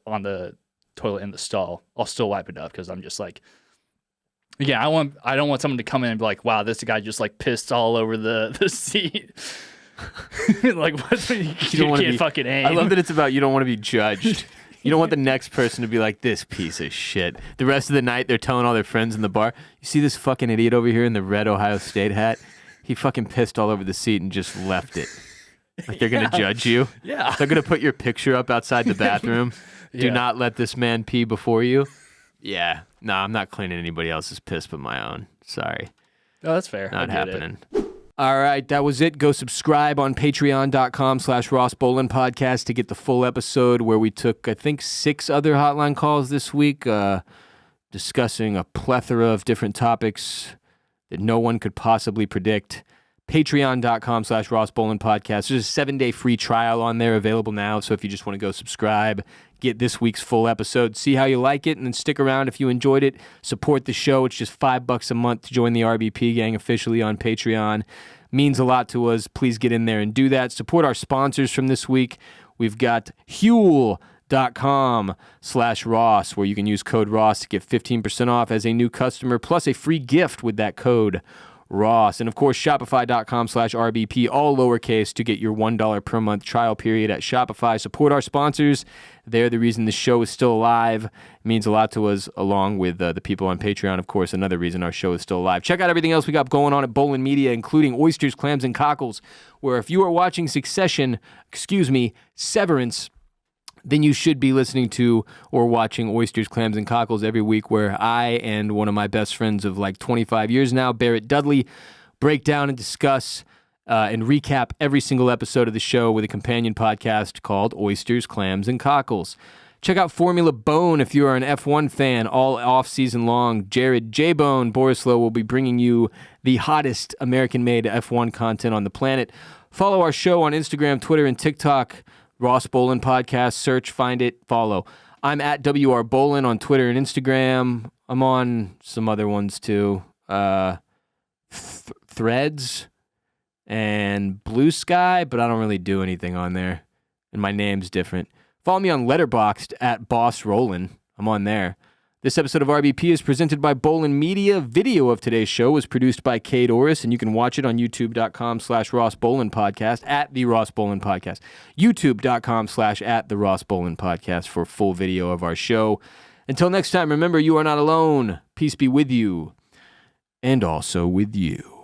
on the toilet in the stall, I'll still wipe it up because I'm just like, I don't want someone to come in and be like, wow, this guy just like pissed all over the seat. Like what? You can't fucking aim. I love that it's about you don't want to be judged. You don't want the next person to be like, this piece of shit. The rest of the night, they're telling all their friends in the bar, you see this fucking idiot over here in the red Ohio State hat? He fucking pissed all over the seat and just left it. Like they're going to judge you? Yeah. They're going to put your picture up outside the bathroom. Do not let this man pee before you. Yeah. No, I'm not cleaning anybody else's piss but my own. Sorry. Oh, that's fair. Not happening. All right, that was it. Go subscribe on patreon.com/Ross Bolin Podcast to get the full episode where we took, I think, 6 other hotline calls this week, discussing a plethora of different topics that no one could possibly predict. Patreon.com/Ross Bolin Podcast. There's a 7-day free trial on there available now. So if you just want to go subscribe, get this week's full episode, see how you like it, and then stick around if you enjoyed it. Support the show. It's just $5 a month to join the RBP Gang officially on Patreon. Means a lot to us. Please get in there and do that. Support our sponsors from this week. We've got Huel.com/Ross, where you can use code Ross to get 15% off as a new customer, plus a free gift with that code Ross. And of course, Shopify.com/RBP, all lowercase, to get your $1 per month trial period at Shopify. Support our sponsors. They're the reason the show is still alive. It means a lot to us, along with the people on Patreon, of course, another reason our show is still alive. Check out everything else we got going on at Bolin Media, including Oysters, Clams, and Cockles, where if you are watching Severance, then you should be listening to or watching Oysters, Clams, and Cockles every week, where I and one of my best friends of like 25 years now, Barrett Dudley, break down and discuss and recap every single episode of the show with a companion podcast called Oysters, Clams, and Cockles. Check out Formula Bone if you are an F1 fan all off-season long. Jared J-Bone Borislow will be bringing you the hottest American-made F1 content on the planet. Follow our show on Instagram, Twitter, and TikTok. Ross Bolin Podcast. Search, find it, follow. I'm at WR Bolin on Twitter and Instagram. I'm on some other ones too. Threads and Blue Sky, but I don't really do anything on there. And my name's different. Follow me on Letterboxd at Boss Rollin. I'm on there. This episode of RBP is presented by Bolin Media. Video of today's show was produced by Kade Orris, and you can watch it on youtube.com/Ross Bolin Podcast, at the Ross Bolin Podcast. youtube.com/at the Ross Bolin Podcast for full video of our show. Until next time, remember, you are not alone. Peace be with you, and also with you.